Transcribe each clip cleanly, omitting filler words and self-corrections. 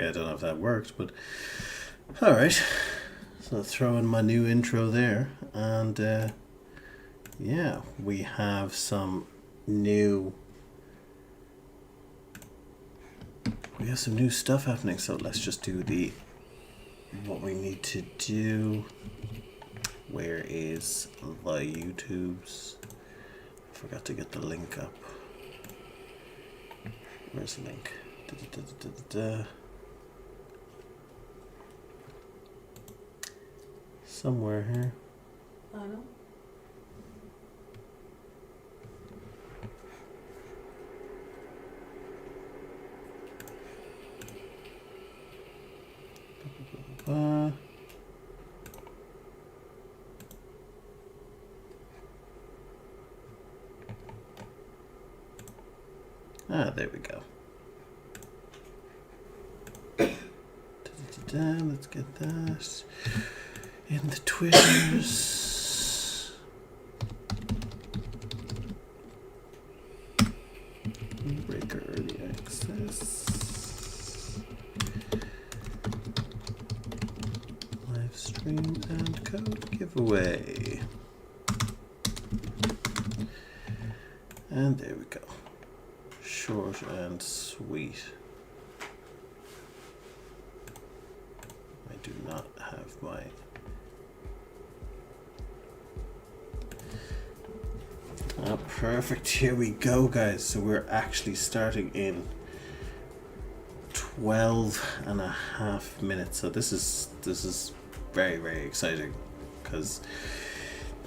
Okay, I don't know if that worked, but alright. So I'll throw in my new intro there, and yeah, we have some new stuff happening, so let's just do what we need to do. Where is the YouTubes? I forgot to get the link up. Where's the link? Somewhere here. I know. There we go. Let's get that in the Twitters. Moonbreaker early access. Livestream and code giveaway. And there we go. Short and sweet. I do not have my perfect. Here we go, guys. So we're actually starting in 12.5 minutes. So this is very, very exciting, because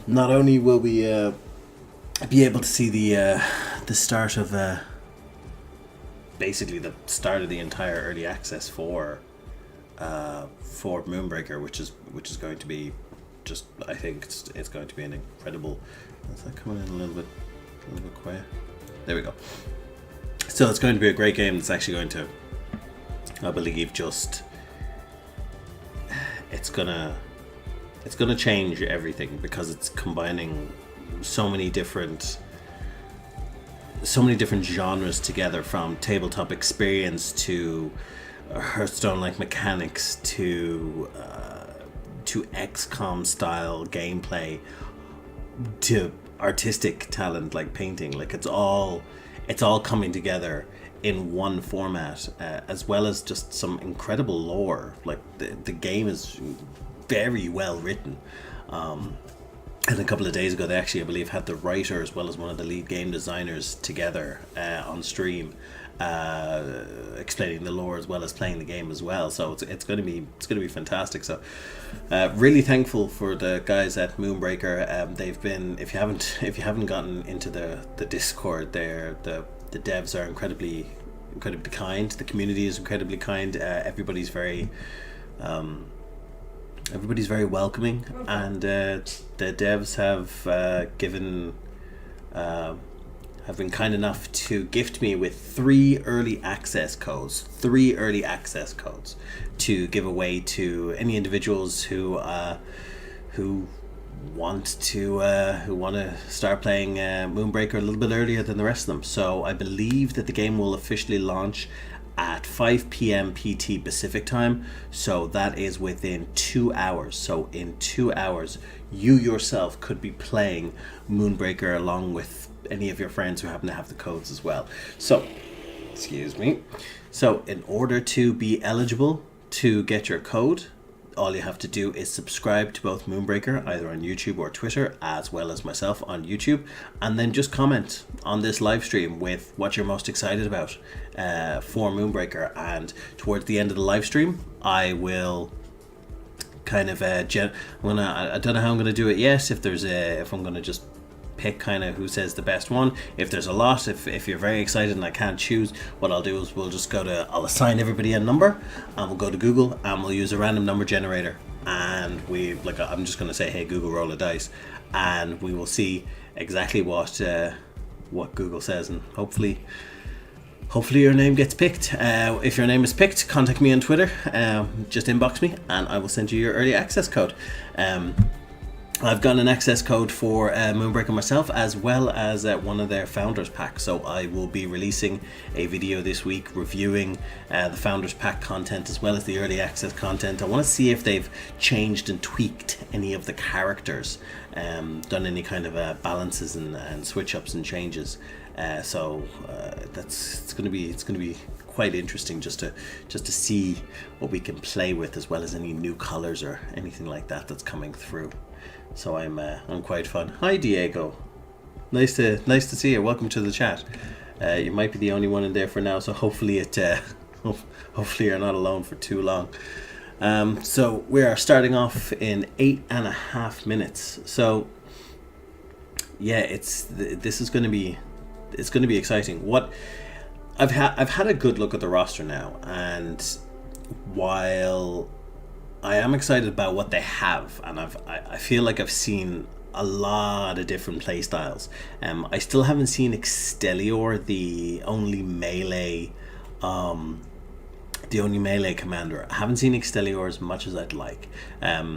not only will we be able to see the start of basically the start of the entire early access for Moonbreaker, which is going to be just, I think it's going to be an incredible. Is that coming in a little bit quiet? There we go. So it's going to be a great game. It's actually going to, I believe, it's gonna change everything, because it's combining so many different genres together, from tabletop experience to Hearthstone-like mechanics to XCOM style gameplay to artistic talent like painting. Like it's all coming together in one format, as well as just some incredible lore. Like the game is very well written. And a couple of days ago, they actually, I believe, had the writer as well as one of the lead game designers together on stream, explaining the lore as well as playing the game as well. So it's going to be fantastic. So really thankful for the guys at Moonbreaker. They've been, if you haven't gotten into the Discord there, the devs are incredibly kind. The community is incredibly kind. Everybody's very welcoming, and the devs have been kind enough to gift me with 3 early access codes to give away to any individuals who want to start playing Moonbreaker a little bit earlier than the rest of them. So I believe that the game will officially launch at 5 p.m. PT Pacific time, so that is within 2 hours. So in 2 hours, you yourself could be playing Moonbreaker along with any of your friends who happen to have the codes as well. So, excuse me. So in order to be eligible to get your code, all you have to do is subscribe to both Moonbreaker, either on YouTube or Twitter, as well as myself on YouTube, and then just comment on this live stream with what you're most excited about for Moonbreaker. And towards the end of the live stream, I will kind of I don't know how I'm gonna do it yet. If I'm gonna just pick kind of who says the best one. If there's a lot, if you're very excited and I can't choose, what I'll do is I'll assign everybody a number, and we'll go to Google and we'll use a random number generator, and I'm just going to say, hey Google, roll a dice, and we will see exactly what Google says, and hopefully your name gets picked. If your name is picked, contact me on Twitter, just inbox me and I will send you your early access code. I've got an access code for Moonbreaker myself, as well as one of their Founders Pack. So I will be releasing a video this week reviewing the Founders Pack content as well as the early access content. I want to see if they've changed and tweaked any of the characters, done any kind of balances and switch ups and changes. So it's going to be quite interesting just to see what we can play with, as well as any new colors or anything like that that's coming through. So I'm quite fun. Hi Diego, nice to see you. Welcome to the chat. You might be the only one in there for now, so hopefully hopefully you're not alone for too long. So we are starting off in 8.5 minutes. So yeah, this is going to be exciting. What I've had a good look at the roster now, and while I am excited about what they have, and I feel like I've seen a lot of different play styles. I still haven't seen Extelior, the only melee commander. I haven't seen Extelior as much as I'd like.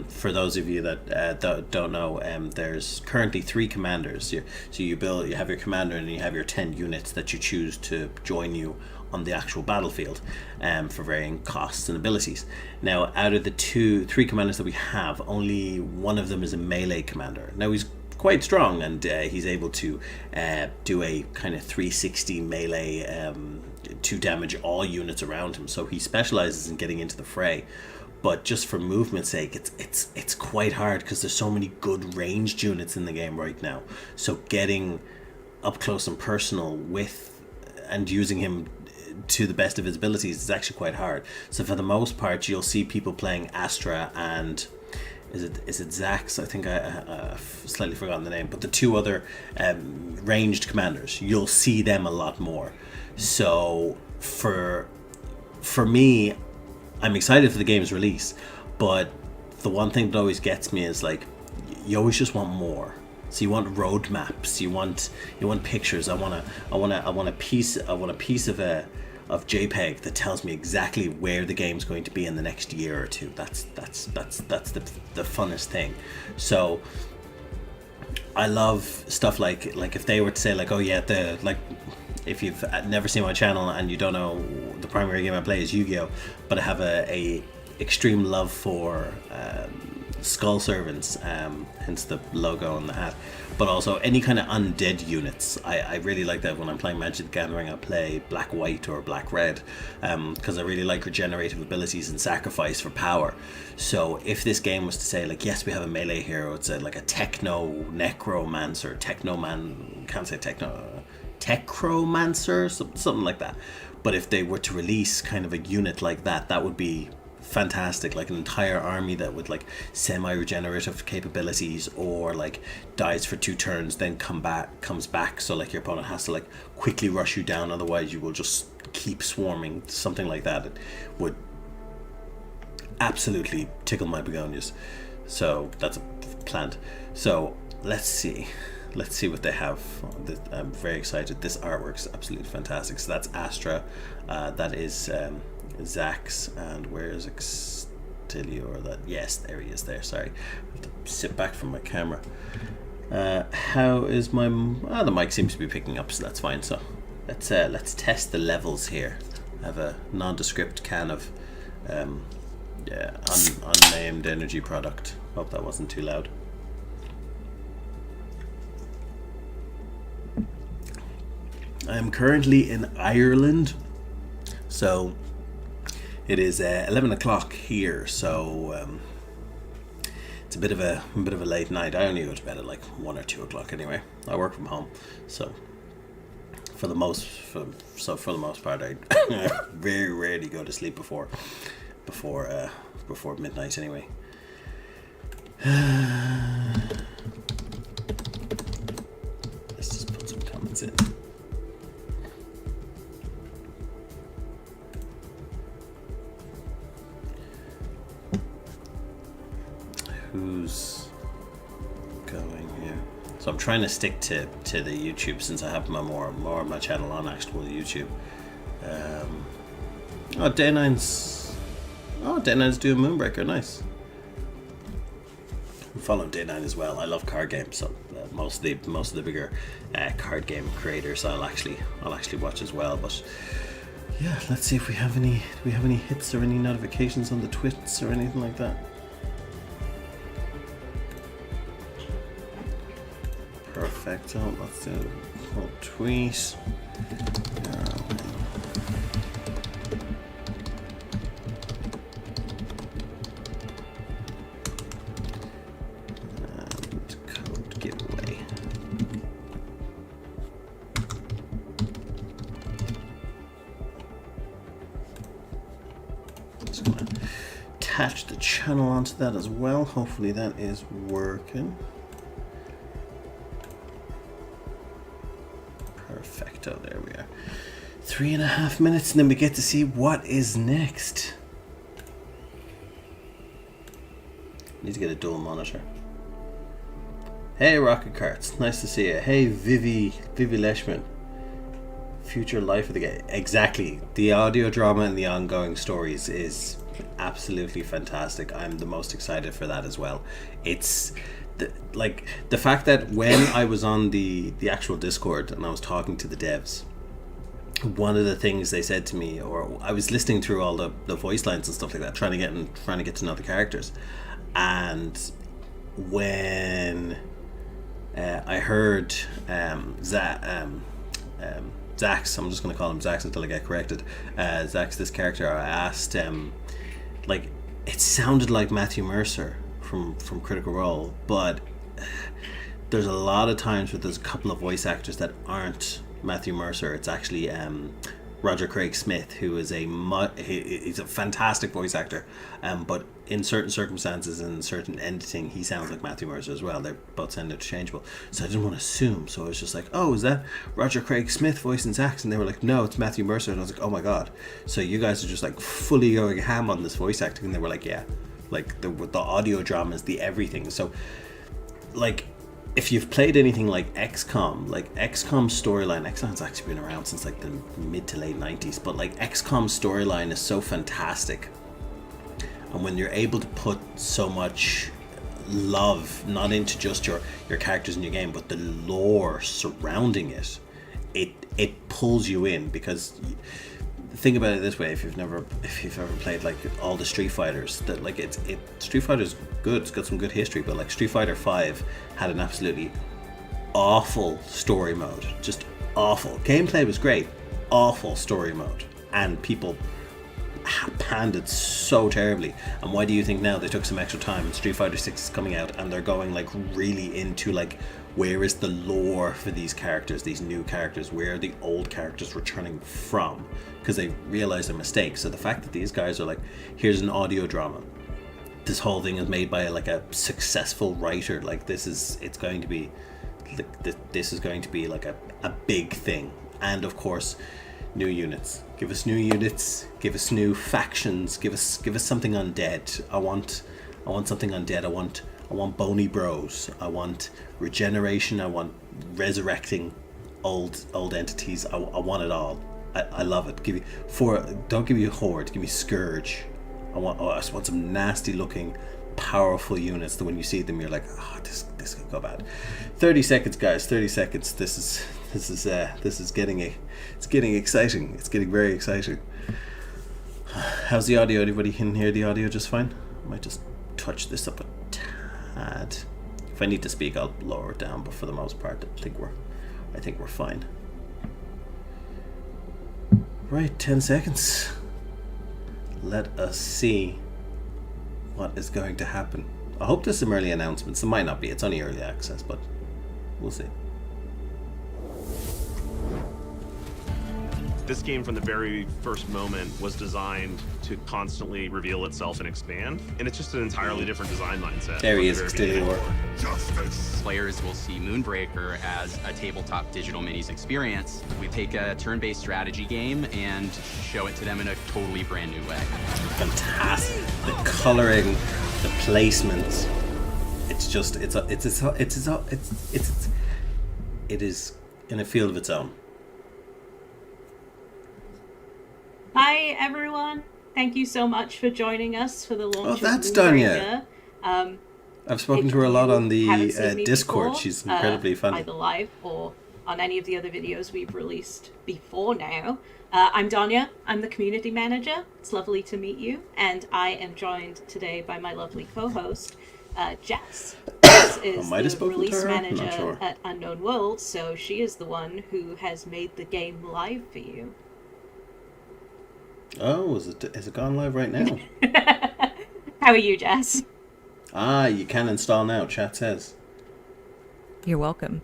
For those of you that don't know, there's currently 3 commanders. So you have your commander, and you have your 10 units that you choose to join you on the actual battlefield, for varying costs and abilities. Now, out of the 3 commanders that we have, only one of them is a melee commander. Now, he's quite strong, and he's able to do a kind of 360 melee to damage all units around him. So he specializes in getting into the fray. But just for movement's sake, it's quite hard, because there's so many good ranged units in the game right now. So getting up close and personal with and using him to the best of his abilities is actually quite hard. So for the most part, you'll see people playing Astra and is it Zax? I think I've slightly forgotten the name, but the 2 other ranged commanders, you'll see them a lot more. So for me, I'm excited for the game's release, but the one thing that always gets me is, like, you always just want more. So you want roadmaps, you want pictures. I want a piece of JPEG that tells me exactly where the game's going to be in the next year or 2. That's the funnest thing. So I love stuff like if they were to say, like, oh yeah, if you've never seen my channel and you don't know, the primary game I play is Yu-Gi-Oh, but I have a extreme love for Skull Servants, hence the logo on the hat, but also any kind of undead units. I really like that. When I'm playing Magic the Gathering, I play black-white or black-red, because I really like regenerative abilities and sacrifice for power. So if this game was to say, like, yes, we have a melee hero, it's like a techno necromancer, techromancer, something like that. But if they were to release kind of a unit like that, that would be fantastic. Like an entire army that would, like, semi-regenerative capabilities, or like dies for 2 turns, then comes back, so like your opponent has to, like, quickly rush you down, otherwise you will just keep swarming. Something like that, it would absolutely tickle my begonias. So that's planned. So let's see what they have. I'm very excited. This artwork's absolutely fantastic. So that's Astra, that is Zax, and where's Extelior? That, yes, there he is there. Sorry, I have to sit back from my camera. How is my the mic seems to be picking up, so that's fine. So let's test the levels here. I have a nondescript can of unnamed energy product. Hope that wasn't too loud. I'm currently in Ireland, so it is 11 o'clock here, so it's a bit of a late night. I only go to bed at like 1 or 2 o'clock anyway. I work from home, so for the most part, I very rarely go to sleep before midnight anyway. Let's just put some comments in. Who's going here? So I'm trying to stick to the YouTube, since I have more of my channel on actual YouTube. Day9's doing Moonbreaker, nice. following Day 9 as well. I love card games, so most of the bigger card game creators I'll actually watch as well. But yeah, let's see if we have any hits or any notifications on the twits or anything like that. Perfecto. Let's do a tweet. Attach the channel onto that as well. Hopefully that is working. Perfecto, there we are. 3.5 minutes and then we get to see what is next. Need to get a dual monitor. Hey Rocket Carts, nice to see you. Hey Vivi Leishman. Future life of the game. Exactly. The audio drama and the ongoing stories is absolutely fantastic. I'm the most excited for that as well. It's the fact that when I was on the actual Discord and I was talking to the devs, one of the things they said to me, or I was listening through all the voice lines and stuff like that, trying to get to know the characters, and when I heard Zax, I'm just going to call him Zax until I get corrected. Zax, this character, I asked it sounded like Matthew Mercer from Critical Role, but there's a lot of times where there's a couple of voice actors that aren't Matthew Mercer. It's actually Roger Craig Smith, who is he's a fantastic voice actor, but in certain circumstances and certain editing, he sounds like Matthew Mercer as well. They both sound interchangeable, so I didn't want to assume. So I was just like, "Oh, is that Roger Craig Smith voicing Zax?" And they were like, "No, it's Matthew Mercer." And I was like, "Oh my god!" So you guys are just like fully going ham on this voice acting, and they were like, "Yeah, like the audio drama is the everything." So like, if you've played anything like XCOM storyline, XCOM's actually been around since like the mid to late 90s, but like XCOM storyline is so fantastic. And when you're able to put so much love, not into just your characters in your game, but the lore surrounding it, it pulls you in. Because think about it this way: if you've ever played like all the Street Fighters, that like Street Fighter's good, it's got some good history, but like Street Fighter 5 had an absolutely awful story mode, just awful. Gameplay was great, awful story mode, and people panned it so terribly. And why do you think now they took some extra time? Street Fighter 6 is coming out and they're going like really into like, where is the lore for these characters, these new characters, where are the old characters returning from, because they realize their mistakes. So the fact that these guys are like, here's an audio drama, this whole thing is made by like a successful writer, like this is going to be like a big thing. And of course, new units. Give us new units, give us new factions, give us something undead. I want something undead. I want bony bros. I want regeneration. I want resurrecting old entities. I want it all. I love it. Don't give me Horde, give me Scourge. I want some nasty looking powerful units that when you see them you're like, oh, this could go bad. 30 seconds guys, 30 seconds. This is getting exciting. It's getting very exciting. How's the audio? Anybody can hear the audio just fine? I might just touch this up a tad. If I need to speak I'll lower it down, but for the most part I think we're fine. Right, 10 seconds. Let us see what is going to happen. I hope there's some early announcements. It might not be, it's only early access, but we'll see. This game from the very first moment was designed to constantly reveal itself and expand, and it's just an entirely different design mindset. There he is, Exterior. Players will see Moonbreaker as a tabletop digital minis experience. We take a turn-based strategy game and show it to them in a totally brand new way. Fantastic. The coloring, the placement. It's just it is in a field of its own. Hi everyone, thank you so much for joining us for the launch of that's Moonbreaker. done yet. I've spoken if to her a lot you on the haven't seen me Discord. before, She's incredibly funny. either live or on any of the other videos we've released before now. I'm Danya. I'm the community manager. It's lovely to meet you. And I am joined today by my lovely co-host, Jess. Jess is might have the spoken to release her. I'm not manager sure. at Unknown Worlds, so she is the one who has made the game live for you. Oh, is it gone live right now? How are you, Jess? You can install now, chat says. You're welcome.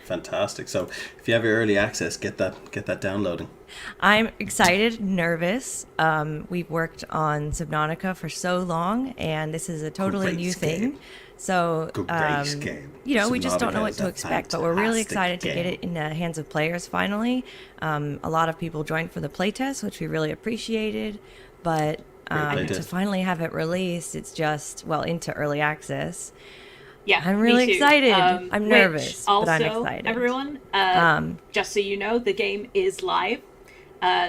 Fantastic. So if you have your early access, get that downloading. I'm excited, nervous. We've worked on Subnautica for so long, and this is a totally Great new game. thing. So, Great game. we just don't know Subnautica what is to a expect, but we're really excited fantastic to get game. it in the hands of players finally. A lot of people joined for the playtest, which we really appreciated, but Great to playtest. finally have it released, it's just, into early access. Yeah, I'm really me too. excited. I'm Which nervous, also, but I'm excited. Everyone, just so you know, the game is live.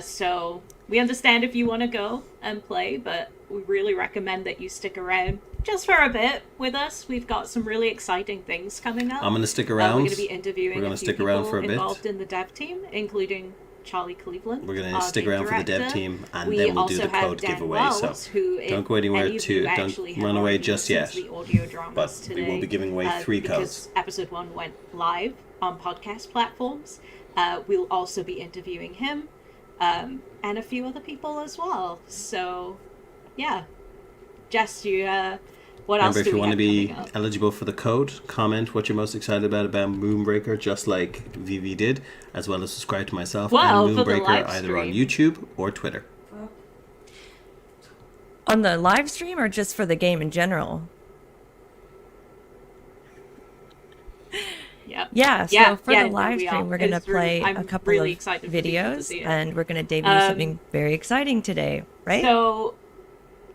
So we understand if you want to go and play, but we really recommend that you stick around just for a bit with us. We've got some really exciting things coming up. I'm going to stick We're around. going to be interviewing We're gonna a few stick around people for a bit. involved in the dev team, including Charlie Cleveland. We're going to our stick game around for the dev director. team, and We then we'll do also the have code Dan giveaway. Wells, So who, if don't go anywhere any of you don't actually have run away already just listened yet. to the audio dramas But we will today, be giving away 3 because codes. episode 1 went live on podcast platforms. We'll also be interviewing him and a few other people as well. So, yeah. Jess, what else Remember, if do you we want to have be coming up? eligible for the code, comment what you're most excited about Moonbreaker, just like VV did, as well as subscribe to myself Well, and for the Moonbreaker live either on stream. YouTube or Twitter. On the live stream or just for the game in general? Yep. Yeah, so Yeah, for yeah, the live we stream, are. we're going to It's really- play a I'm couple really of excited for people to videos, see it. and we're going to debut something very exciting today, right? So,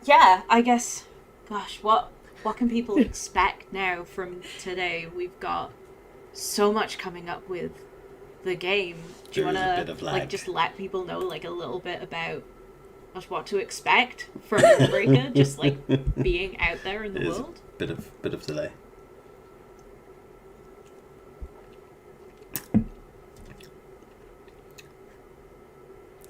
yeah, I guess, gosh, what can people expect now from today? We've got so much coming up with the game. Do you There want is a bit to of lag. just let people know a little bit about what to expect from Moonbreaker, just being out there in the It is world? a bit of delay.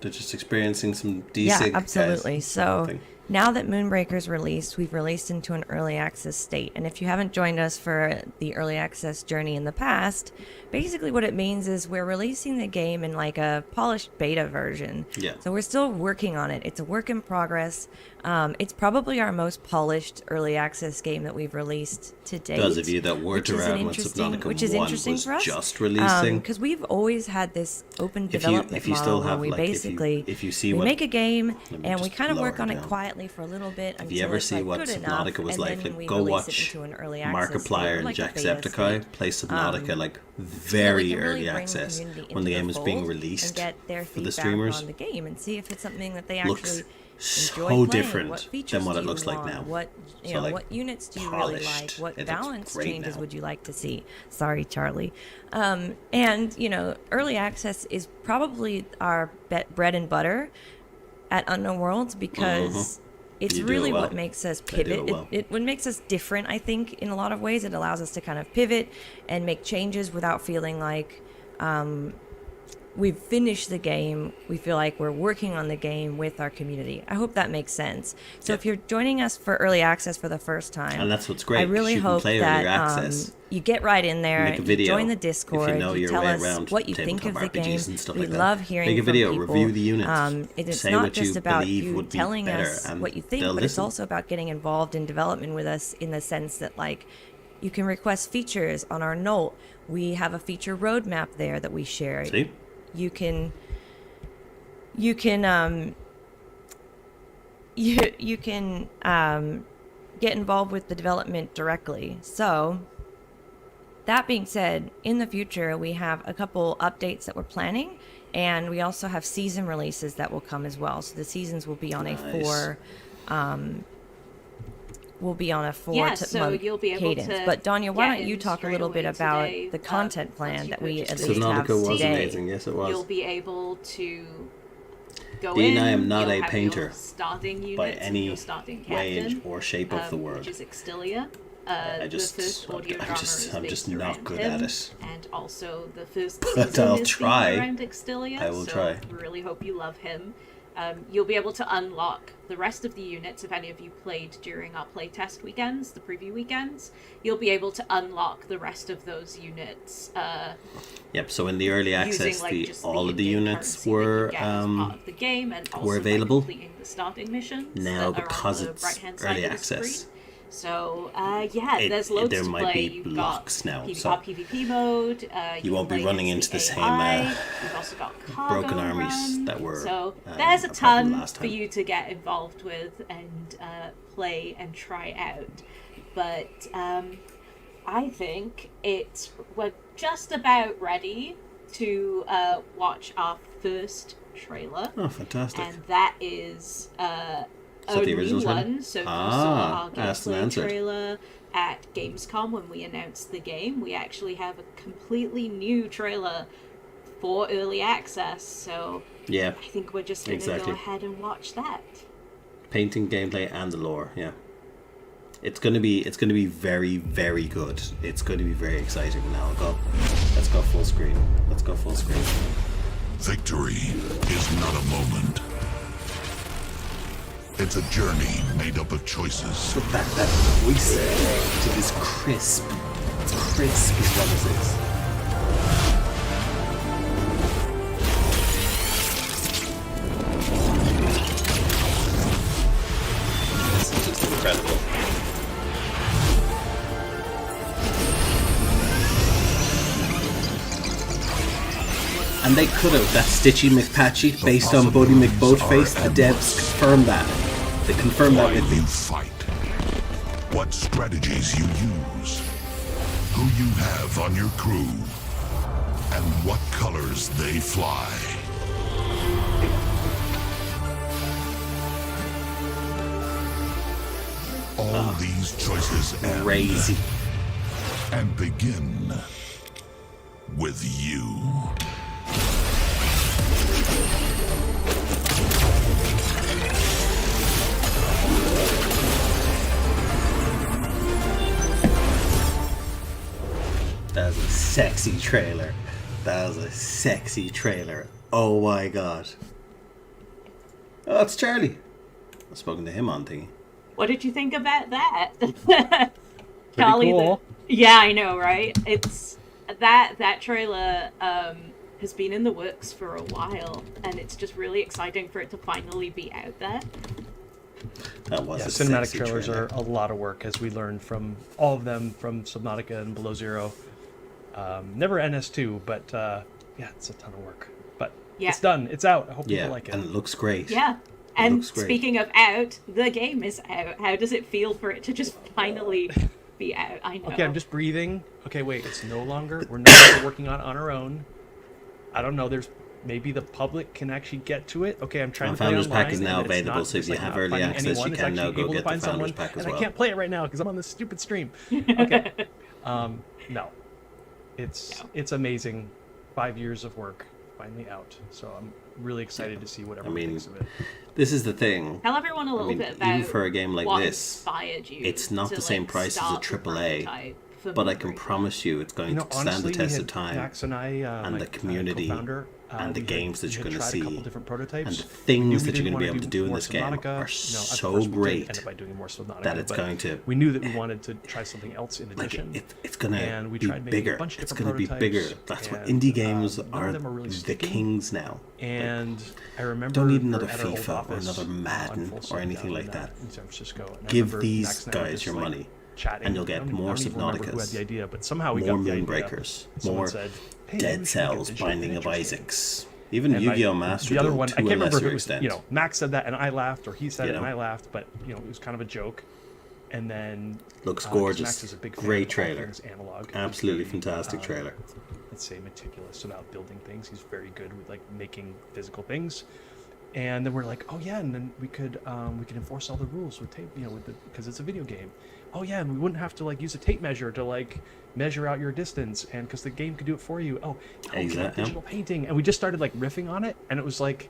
They're just experiencing some Yeah, desync. absolutely. Guys. So Nothing. now that Moonbreaker's released, we've released into an early access state. And if you haven't joined us for the early access journey in the past, basically what it means is we're releasing the game in a polished beta version. Yeah. So we're still working on it. It's a work in progress. It's probably our most polished early access game that we've released to date. Those of you that weren't around when Subnautica 1 was just releasing. Because we've always had this open If you- development if you model still where have, we like, if you- basically if you see we what- make a game Let me and we just kind of lower work on it it down. quietly for a little bit If until you ever it's see what good enough, Subnautica was and like, then we go release watch it into an early access Markiplier state, and a beta Jacksepticeye state. play Subnautica So very we can really early bring the access community when the into game was being fold released and get their for the feedback streamers. on the game and see if it's something that they Looks actually so enjoy playing. different What than features what do it you looks like want? now. What So, what units do you really like? polished. What It looks balance great changes now. would you like to see? Sorry, Charlie. And early access is probably our bread and butter at Unknown Worlds because it's You do it really well. what makes us They do pivot. it well. It what makes us different, I think, in a lot of ways. It allows us to kind of pivot and make changes without feeling like we've finished the game. We feel like we're working on the game with our community. I hope that makes sense. So Yep. if you're joining us for early access for the first time, And that's what's great, I 'cause really you can hope play that early access. you get right in there, Make a video you join the if Discord, you know your tell way us around what you think tabletop of the game. RPGs and stuff We like that. love hearing Make a from video, people. review the units, It's say not what you just about believe you would be telling better, us and what you think, they'll but it's listen. also about getting involved in development with us in the sense that you can request features on our note. We have a feature roadmap there that we share. See? You can you can get involved with the development directly. So that being said, in the future we have a couple updates that we're planning, and we also have season releases that will come as well. So the seasons will be on a Nice. four Yeah, so month you'll be able cadence. to But Danya, why get don't you in talk a straight little bit away about today, the content once plan you that we purchase at the least game. have Subnautica was today? amazing, yes it was. You'll be able to go Dean, in. I am not you'll a have painter your starting units by and any your starting way captain, or shape of the word. which is Extilia. I the first audio drama is I'm just based not around good him, at it. and also the first But season I'll is try. themed around Extilia. I will so try. really hope you love him. You'll be able to unlock the rest of the units if any of you played during our playtest weekends, the preview weekends. You'll be able to unlock the rest of those units. Yep. So in the early access, Using, like, just all of the in-game units currency that you were get as part of the game, and also were by available. completing the starting missions Now that are because on the it's right-hand side early of the access. screen. So there's loads there to might play. be You've blocks got now, so PvP mode. you won't be running into the same You've also got cargo broken armies run. that were So there's a a problem ton last for time. you to get involved with and play and try out. But I think we're just about ready to watch our first trailer. Oh, fantastic! And that is a that the new original trailer? one. So you saw our asked and gameplay answered. trailer at Gamescom when we announced the game. We actually have a completely new trailer for early access. So Yeah, I think we're just going to exactly. go ahead and watch that. painting, gameplay, and the lore. Yeah, it's gonna be very, very good. It's going to be very exciting. Now let's go full screen. Let's go full screen. Victory is not a moment. It's a journey made up of choices. That voice, it is crisp. It's crisp is what it is. This is just incredible. And they could have, that Stitchy McPatchy based on Bodie McBoatface, the devs confirmed that. They confirmed that Why with me. you fight, what strategies you use, who you have on your crew, and what colors they fly. All these choices end Crazy. and begin with you. That was a sexy trailer. That was a sexy trailer. Oh my god. Oh, it's Charlie. I've spoken to him on thingy. What did you think about that? Pretty Charlie, cool. yeah, I know, right? It's that trailer has been in the works for a while, and it's just really exciting for it to finally be out there. That was Yeah, a cinematic sexy trailers trailer. are a lot of work, as we learned from all of them, from Subnautica and Below Zero. Never NS2, but yeah, it's a ton of work. But Yeah. it's done. It's out. I hope Yeah, people like it. and it looks great. Yeah. And looks great. speaking of out, the game is out. How does it feel for it to just finally be out? I know. Okay, I'm just breathing. Okay, wait, it's no longer. We're no longer working on it on our own. I don't know. There's maybe the public can actually get to it. Okay, I'm trying to play Founders online. Pack is now and it's available, not so if just, you like, have not early finding access, anyone. you It's can now actually go able to get the find Founders someone, Pack as and well. I can't play it right now because I'm on this stupid stream. Okay. No, it's amazing. 5 years of work finally out. So I'm really excited to see what everyone thinks of it. This is the thing. Tell everyone a little bit about even for a game like what this, inspired you. it's not to, the same like, price as a start the AAA, prototype for but I can Moonbreaker. promise you it's going to stand honestly, the test we of had time. Max and I, and my the community co-founder, and the we games that we you're had going to tried a couple see different prototypes. and the We things knew that we you're going to be didn't able to do in more this game Subnautica. are Of so course we did great end up by doing more Subnautica, that it's but going to we knew that we wanted to try something else in like addition. it's going to and we be tried making bigger. a bunch of It's different going to be bigger. prototypes, That's what and, indie games none of are. them are really The sticking. kings now. And I remember Don't need we were another at our old FIFA or office, another Madden on Full or Sail anything down like in, that. in San Francisco. And I Give remember these Max and I were guys just, your like, money, chatting. and you'll I get don't more even remember who had Subnauticas, the idea, but somehow we more got the idea. Moonbreakers, Someone more said, hey, Dead we should make a Cells, digital Binding of miniatures game. Isaacs, even And Yu-Gi-Oh! I- Master the other Duel one, to I can't a remember if lesser it was, extent. Max said that and I laughed, or he said You it and know. I laughed, but, it was kind of a joke. And then... Looks 'cause gorgeous. Max is a big fan Great of all trailer. things analog. Absolutely He's very, fantastic trailer. Let's say meticulous about building things. He's very good with, like, making physical things. And then we're like, oh yeah, and then we could enforce all the rules with tape, because it's a video game. Oh yeah, and we wouldn't have to like use a tape measure to like measure out your distance, and because the game could do it for you. Oh, we could have Exactly. digital painting, and we just started like riffing on it, and it was like,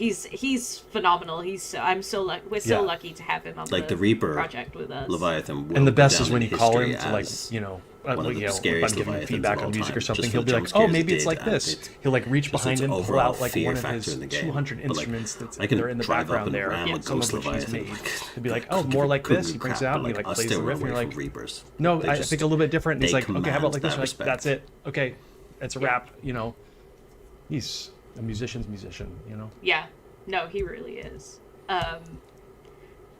he's phenomenal. We're so lucky to have him on Like the Reaper project with us. Leviathan. And the will go best down is when in you call him history to, like, as you know, one of the if I'm scariest giving him leviathans feedback of all on music time. or something, Just he'll for be jump like, "Oh, scares maybe it it's did, like and this." He'll like reach just behind its and pull overall out like fear one of factor his in the game. 200 But, like, instruments that's I can they're in the drive up background and there. ram a Some of ghost which he's leviathan. made. Like, He'll be like, that "Oh, could more give- like couldn't this." be He brings crap, it out but, and he like, like I plays still the run riff. And you're away like, from Reapers. "No, They I just- think a little bit different." And he's they like, "Okay, how about like this?" command You're like, that "That's respect. it. Okay, it's a wrap." You know, he's a musician's musician. You know. Yeah. No, he really is.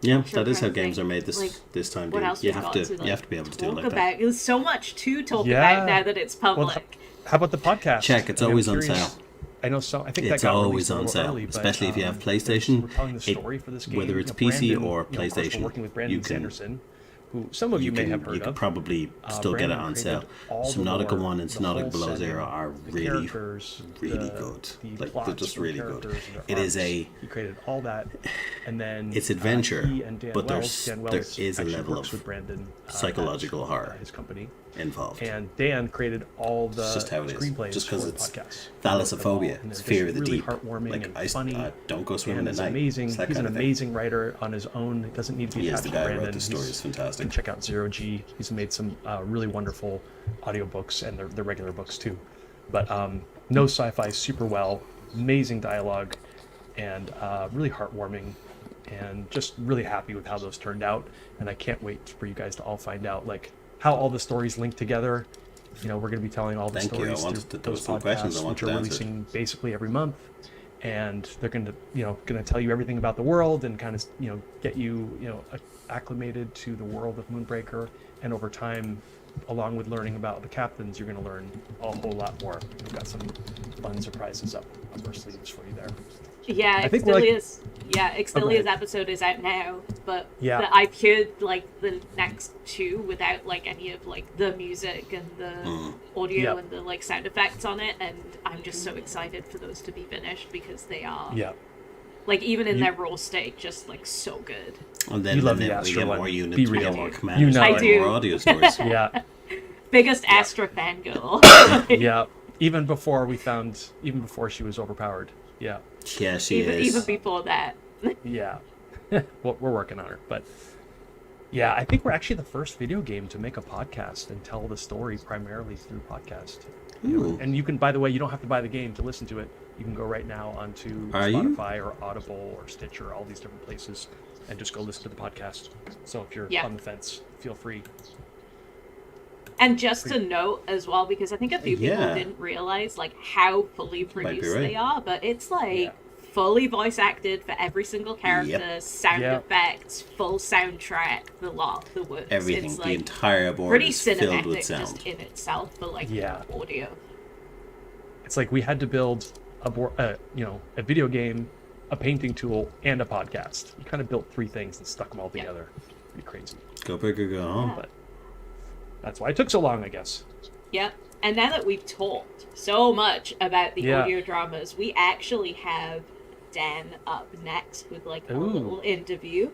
Yeah, sure that is how trying to games think, are made this like, this time. what Dude. else You we've have got to to, like, you have to be able to do it talk like about? that. There's so much to talk Yeah. about now that it's public. Well, how about the podcast? Check, it's I mean, I'm always on curious. sale. I know so. I think It's that got always released a on little sale, early, but, especially if you have there's- PlayStation. We're telling the story for this game. whether it's You know, PC Brandon, or of course, PlayStation, we're working with you Brandon can- Sanderson, who some of you may have heard you of. could probably still get it Brandon on created sale. all the Subnautica lore, 1 and the Subnautica whole Below setting, Zero are the really, characters, really the good. Like, they're plots just for the really good. characters and It their is arcs. a He created all that, and then it's adventure, he and Dan but Wells, Dan there Wells is a actually level works of with Brandon, psychological at, horror his company. involved. And Dan created all the It's just how it is. screenplays Just for because the it's podcast. thalassophobia, And it's they're fear just of the really deep. heartwarming Like, and funny. I don't go swimming And at it's night. amazing. It's that He's an kind of thing. amazing writer on his own. It doesn't need to be He is attached the to guy who Brandon. wrote the story. He's- It's fantastic. You can check out Zero G. He's made some really wonderful audiobooks and they're regular books too. But knows sci-fi super well. Amazing dialogue and really heartwarming. And just really happy with how those turned out. And I can't wait for you guys to all find out like how all the stories link together. You know, we're going to be telling all the Thank you. I stories wanted through to- there was those some questions I podcasts, which wanted are answered. releasing basically every month. And they're going to tell you everything about the world and kind of get you acclimated to the world of Moonbreaker. And over time, along with learning about the captains, you're going to learn a whole lot more. We've got some fun surprises up our sleeves for you there. Yeah, I think we're, like- Extilia's ahead. episode is out now, but Yeah. I've heard like the next two without like any of like the music and the audio Yep. and the like sound effects on it, and I'm just so excited for those to be finished because they are Yeah. like even in their raw state just like so good. And then, You love and the then we Astra get one. more Be units, we real. get more You commanders, know we it. get I do. more audio stories. Yeah. Biggest Astra fangirl. Yeah. Even before she was overpowered. Yeah. Yeah, she even is. before that. Yeah. Well, we're working on her, but yeah, I think we're actually the first video game to make a podcast and tell the story primarily through podcast. Ooh. And you can, by the way, you don't have to buy the game to listen to it. You can go right now onto Are you? Spotify or Audible or Stitcher, all these different places, and just go listen to the podcast. So if you're Yeah. on the fence, feel free. And just to note as well, because I think a few people Yeah. didn't realize like how fully produced right. they are, but it's like Yeah. fully voice acted for every single character, Yep. sound Yep. effects, full soundtrack, the lot, the works. Everything, It's the like entire board pretty is filled with cinematic sound. just in itself for like Yeah. audio. It's like we had to build a video game, a painting tool, and a podcast. You kind of built three things and stuck them all Yeah. together. Pretty crazy. Go big or go home. But that's why it took so long, I guess. Yep. And now that we've talked so much about the Yeah. audio dramas, we actually have Dan up next with like a Ooh. little interview.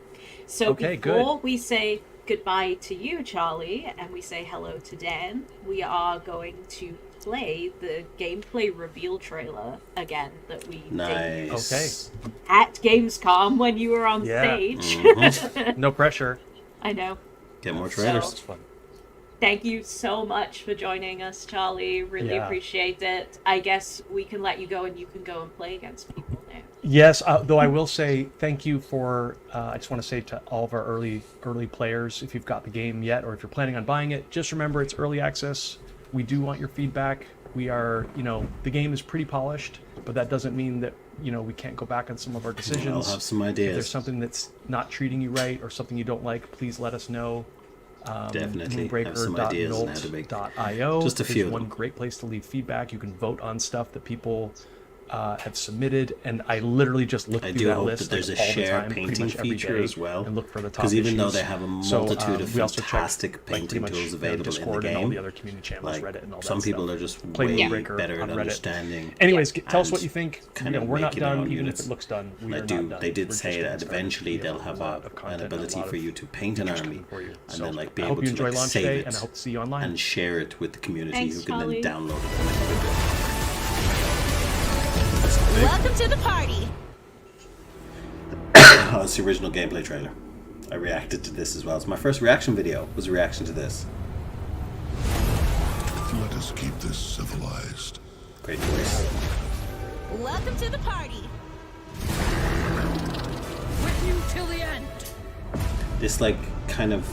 So Okay, before we say goodbye to you, Charlie, and we say hello to Dan, we are going to play the gameplay reveal trailer again that we debuted Nice. at Gamescom when you were on Yeah. stage. Mhm. No pressure. I know. Get more So- trailers. It's fun. Thank you so much for joining us, Charlie. Really Yeah. appreciate it. I guess we can let you go and you can go and play against people now. Yes, though I will say thank you for. I just want to say to all of our early players, if you've got the game yet, or if you're planning on buying it, just remember it's early access. We do want your feedback. We are, the game is pretty polished, but that doesn't mean that we can't go back on some of our decisions. I'll have some If there's ideas. something that's not treating you right or something you don't like, please let us know. Definitely have some ideas on how to make Moonbreaker.io just a few is of one them. great place to leave feedback. You can vote on stuff that people have submitted, and I literally just look I through do that hope list that there's like, a all the share time, pretty painting much every feature day, as well. and look for the top Because even though issues. they have a So, multitude of we also check, fantastic like, painting pretty much, tools available Discord in the and all game, the other community channels, like Reddit, and all that some people stuff. are just Play way Moonbreaker better on at Reddit. understanding. Anyways, tell us and what you think. kind of We're not making their done, own even units. if it looks done. We They are do. not done. They did We're say just that getting started. eventually We they'll have lot of an content and a ability lot for of you to paint an features army coming for you. and So, then like be I able hope you to enjoy like launch save day, it and I hope to see you online. and share it with the community Thanks, who can Charlie. then download it. Welcome to the party. Oh, it's the original gameplay trailer. I reacted to this as well. It's my first reaction video. Was a reaction to this. Let us keep this civilized. Great voice. Welcome to the party. With you till the end. This like kind of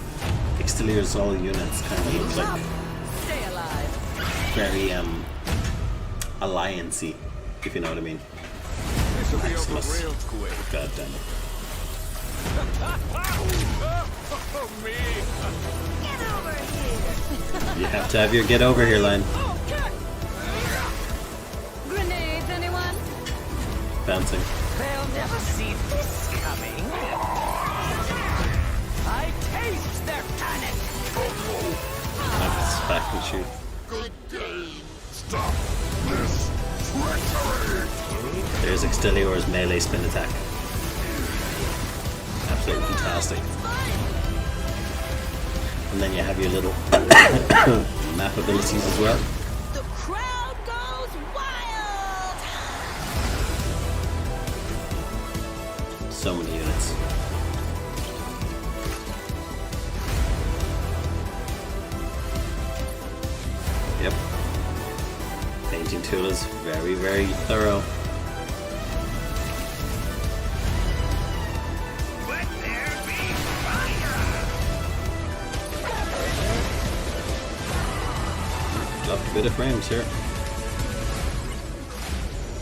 exteriors all units kind of looks like Stay alive. very alliance-y, if you know what I mean. This'll be over Maximus. real quick. God damn it. Oh, me. Get over here. You have to have your get over here line. Grenades, anyone? Bouncing. They'll never see this coming. I taste their panic. That's back and shoot. Good game. Stop this treachery. There's Extelior's melee spin attack. Absolutely fantastic. And then you have your little map abilities as well. The crowd goes wild. So many units. Yep. Painting tool is very, very thorough. Let there be fire. Dropped a bit of frames here.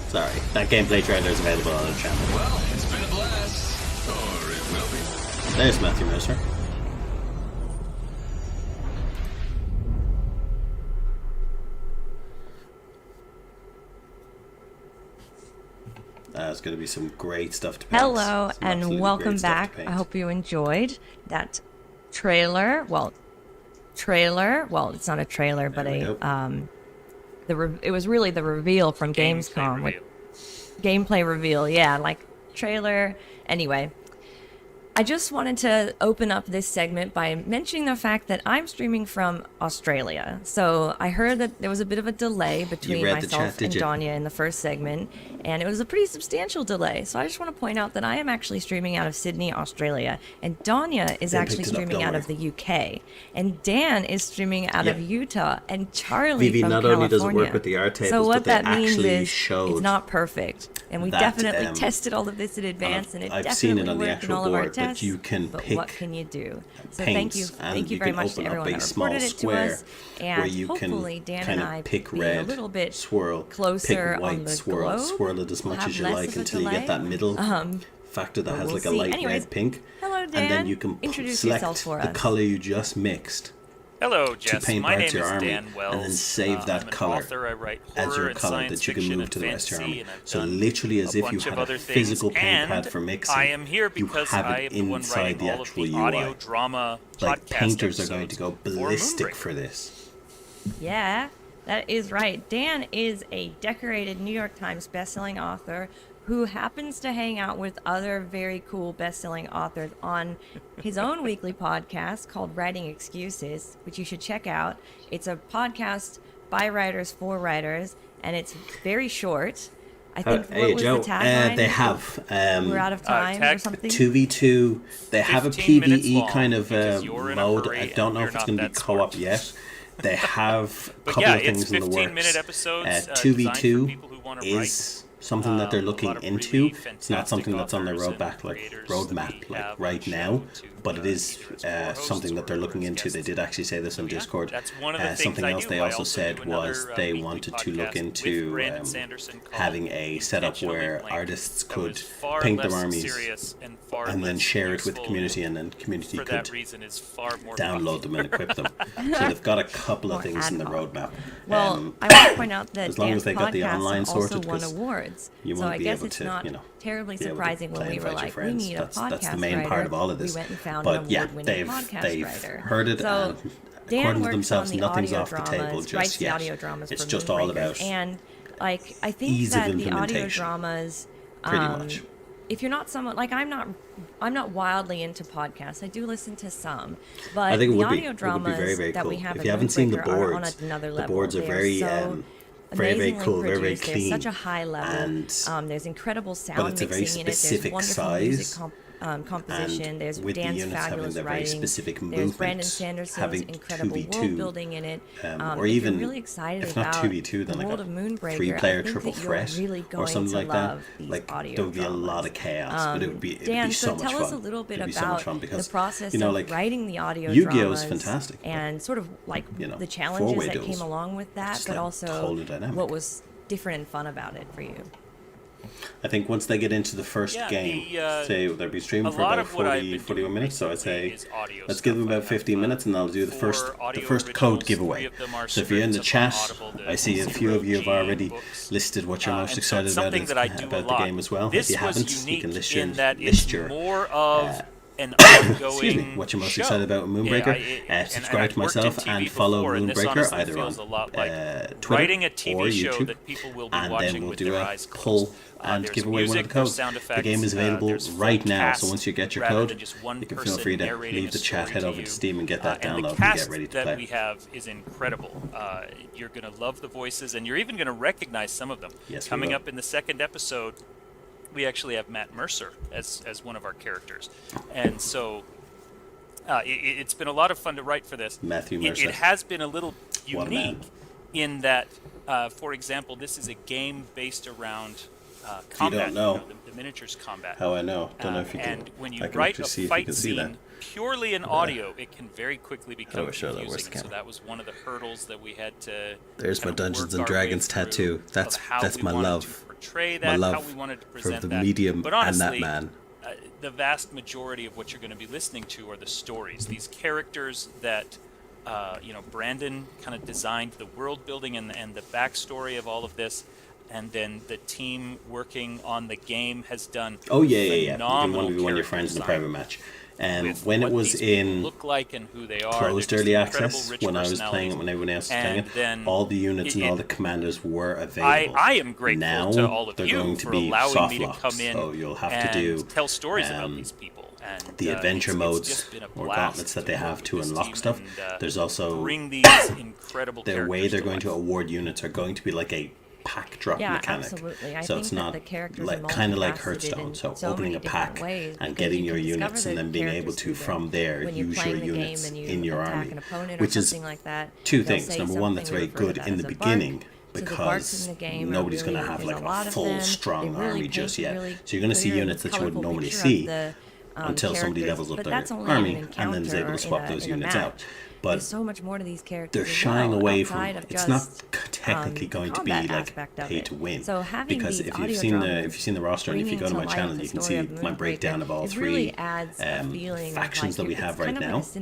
Sorry, that gameplay trailer is available on the channel. Well, it's been a blast. Or it will be. There's Matthew Mercer. That's going to be some great stuff to paint. Hello Some absolutely and welcome great stuff to back. paint. I hope you enjoyed that trailer. Well, it's not a trailer, but There we a go. it was really the reveal from Gamescom. Gameplay reveal, yeah, like trailer. Anyway, I just wanted to open up this segment by mentioning the fact that I'm streaming from Australia. So I heard that there was a bit of a delay between read the chat, myself did and you? Danya in the first segment, and it was a pretty substantial delay. So I just want to point out that I am actually streaming out of Sydney, Australia, and Danya is They actually picked it up, streaming don't out of the UK, and Dan is streaming out of Yeah. Utah, and Charlie Vivi from not California. only does it work with the art tables, so what but they that means actually is showed it's not perfect, and we that, definitely tested all of this in advance, and it I've definitely seen it on the worked in actual all of our board that tests. you can But pick what can you do? So paints, thank you and very you can much to open up everyone a that small reported it to square us, and where you hopefully can Dan kind and I of pick being red, a little bit swirl, closer pick white, on the swirl, globe, swirl it as we'll much have as you less like of a until you get delay. that middle factor that but has we'll like a see. light Anyways, red pink, hello, and then Dan. you can Introduce select yourself for the us. color you just mixed Hello, to Jess. paint My parts name of your is army, Dan Wells. and then save that I'm an color author. I write as horror your and color science that you can fiction move and to the rest of your fantasy, army. and I've So done literally as a if you bunch of had a other things, physical paint pad and for mixing. I am here you because have I it am the one inside writing the all of actual the UI. audio drama Like podcast painters are going to episodes go for ballistic Moonbreaker. for this. Yeah, that is right. Dan is a decorated New York Times bestselling author who happens to hang out with other very cool bestselling authors on his own weekly podcast called Writing Excuses, which you should check out. It's a podcast by writers for writers, and it's very short. I think Hey what was Joe, the tagline? they have We're out of time or tag something. 2v2. They have a 15 minutes PvE long kind of because you're in a mode. hurry I don't and know you're if it's not going to be that co-op smart. yet. They have a But couple yeah, of it's things in the 15-minute works. episodes designed for 2v2 people who wanna is something that they're a looking lot of into. really It's not something that's on their fantastic roadmap, authors and like creators roadmap, we like have right on the now. show But it is either as co-hosts something that they're or looking as into. They guests. did actually say this on Yeah, Discord. that's one of the things Something I else do. they I also also said do another, was they weekly wanted to look podcast into with Brandon Sanderson called having a setup Intentionally where Blank artists that could was far paint their less armies serious and far and then less share it with the useful, community, and then the community for could that reason is far more download them and equip them. So they've got a couple of More things in the ad hoc. roadmap. Well, I want to point out that as long Dan's as they got the podcast online also sorted, won 'cause awards. you So won't I be guess able it's to, not you know, terribly be able to surprising when play we and were fight your like, we friends. need a That's podcast the main writer. part of all of this. We went and found But an yeah, award-winning they've podcast writer. heard it, So and Dan according to works themselves, on the nothing's audio off the dramas, table writes just the yet. audio dramas It's for just all Moonbreaker. about And like I think ease of that the audio implementation. dramas Pretty um, much. if you're not someone like I'm not wildly into podcasts. I do listen to some, but I think it the would be. audio It would be dramas very, very that cool. we have If at you haven't seen the Moonbreaker are on boards, another the level. boards are They very, so very, very amazingly cool, very, very produced. They're clean. such a high level. And there's incredible sound but it's a very mixing in it. There's specific wonderful size. music composition. There's with the Dan's units having fabulous their very writing. specific There's Brandon movements, Sanderson's having incredible 2v2, world building in it. or If even you're really excited if not about 2v2, then the like world a of Moonbreaker, 3-player I think triple that threat you're really or going something to like that. love these Like audio there would be a lot dramas. of chaos, but it'd be Dan, so much tell fun. us a little bit It'd be so about much fun because the process you know, of like writing the audio Yu-Gi-Oh is dramas fantastic, and sort of like you know, the challenges four-way that duels. came along with that, Just, but like, also totally dynamic. what was different and fun about it for you. I think once they get into the first game, say they'll be streaming for about 41 minutes, so I'd say let's give them about 15 minutes and I'll do the first code giveaway. So if you're in the chat, I see a few of you have already listed what you're most excited about the game as well. If you haven't, you can list your an excuse me, what you're most excited about with Moonbreaker. Subscribe to myself and follow Moonbreaker either on Twitter or YouTube, and then we'll do a poll and give away one of the codes. The game is available right now, so once you get your code, you can feel free to leave the chat, head over to Steam and get that download and get ready to play. The cast that we have is incredible. You're going to love the voices, and you're even going to recognize some of them. Yes, Coming up in the second episode, we actually have Matt Mercer as one of our characters, and so it's been a lot of fun to write for this. Matthew Mercer. It has been a little unique in that, for example, this is a game based around combat. You don't know. The miniatures combat. How I know? Don't know if you can. And when you I can write a see if you fight can see that. scene purely in audio, it can very quickly become wish that confusing. was the And so camera. that was one of the hurdles that we had to. There's my kind of Dungeons work and our Dragons way through tattoo. That's we my wanted love. to portray My that, love how we wanted to for present the that. medium But and honestly, that man. The vast majority of what you're going to be listening to are the stories. These characters that, Brandon kind of designed the world building and the backstory of all of this, and then the team working on the game has done. Oh yeah. You can phenomenal 1v1 your character friends in a design private match. with When it what was these people in look like and who they are. closed They're just early incredible, access, rich when I was playing personalities. it, when everyone else was And playing it, then all the units and all the commanders were available. I am grateful now to all of they're you going to for be allowing soft me to locks, come in so you'll have and to do tell stories about these people. And, the adventure it's modes just been a or blast gauntlets that they have to with this unlock team stuff. and, There's also bring these incredible the way characters they're to going life. to award units are going to be like a pack drop Yeah, mechanic. absolutely. I So think it's that not the characters like are kind of like multifaceted Hearthstone. in So so opening many a pack different ways and because getting you your can units discover and the then being able characters to through from there when you're use your playing the game units and you in your attack army, an opponent or which is something like that. two They'll things. say Number one, that's something, very refer to good that in as the a bark. beginning So the barks because in the game are nobody's going to really- have there's like a lot a of full them. strong They really army just paint yet. really So you're going to see clear units that you would colorful normally picture see of the, until somebody characters, levels up but their that's only army an and then is able to encounter swap in a- those in a units match. out. But There's so much more to these characters. they're as shying well, away from outside of it's not just, technically going to be combat like aspect of pay it. to win, So having because these if you've audio seen dramas the roster and if you go to my bringing to channel life you the can story see of my Moonbreaker, breakdown of all it really three adds a feeling factions of that we like have it's right kind of now. like a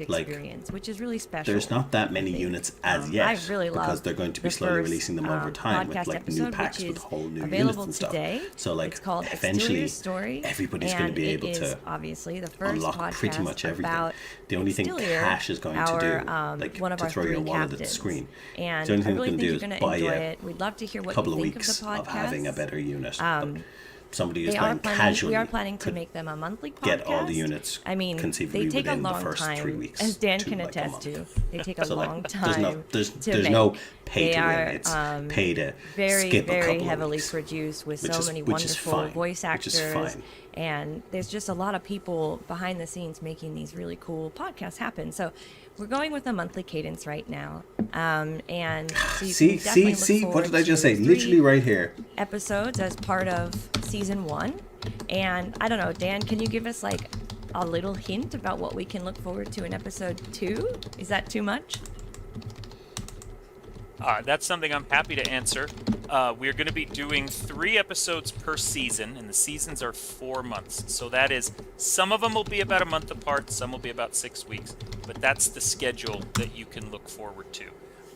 cinematic Like, experience, which is really special. there's not that many I think. units as I yet really because love they're going to be the slowly first, releasing them over time with podcast like new episode, packs which with is whole new units available and stuff. today. So like It's called eventually Exterior Story, everybody's going to be and able it is to obviously the first unlock podcast pretty much everything. about The only thing Exterior, Cash is going our, to do, like one of to our throw your three wallet at the captains. screen. And The only I thing really we can think do you're is going to buy enjoy a it. We'd love to hear what couple you of think weeks of the podcast. of having a better unit. But somebody who's we playing casually are planning to could make them a monthly podcast. get all the units I mean, conceivably they take a within the long first time, 3 weeks as Dan to, can like, a attest to. month. They take a So, like, long there's time. there's no pay They to win. are, It's pay to very, skip a very couple of heavily weeks. produced with Which so is- many which is wonderful fine, voice which is actors, fine. and there's just a lot of people behind the scenes making these really cool podcasts happen. So we're going with a monthly cadence right now, and so you can definitely See, look what did I forward just to say? Literally 3 right here. episodes as part of season 1. And I don't know, Dan, can you give us like a little hint about what we can look forward to in episode 2? Is that too much? That's something I'm happy to answer. We're going to be doing 3 episodes per season, and the seasons are 4 months. So that is, some of them will be about a month apart, some will be about 6 weeks, but that's the schedule that you can look forward to.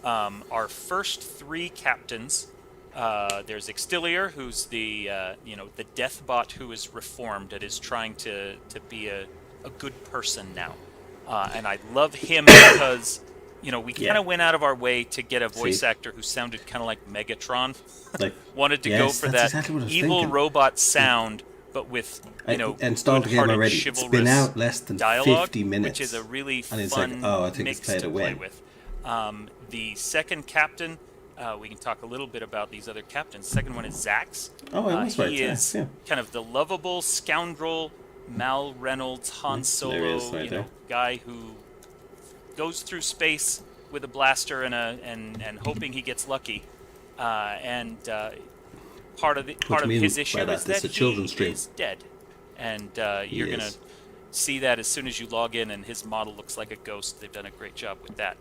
Our first 3 captains, there's Exterior, who's the the death bot who is reformed and is trying to be a good person now, and I love him because. We kind of went out of our way to get a voice actor who sounded kind of like Megatron. Like, wanted to go for that exactly what I was evil thinking. robot sound, but with I installed the game good-hearted, already. It's been chivalrous out less than dialogue, 50 minutes. which is a really and it's fun like, oh, I think mix it's play to play win. with. The second captain, we can talk a little bit about these other captains. The second one is Zax. Oh, I was right. He is Yeah. kind of the lovable scoundrel Mal Reynolds, Han There he Solo, is, right there. guy who goes through space with a blaster and hoping he gets lucky. Part of his issue is that he is dead, and you're gonna see that as soon as you log in, and his model looks like a ghost. They've done a great job with that.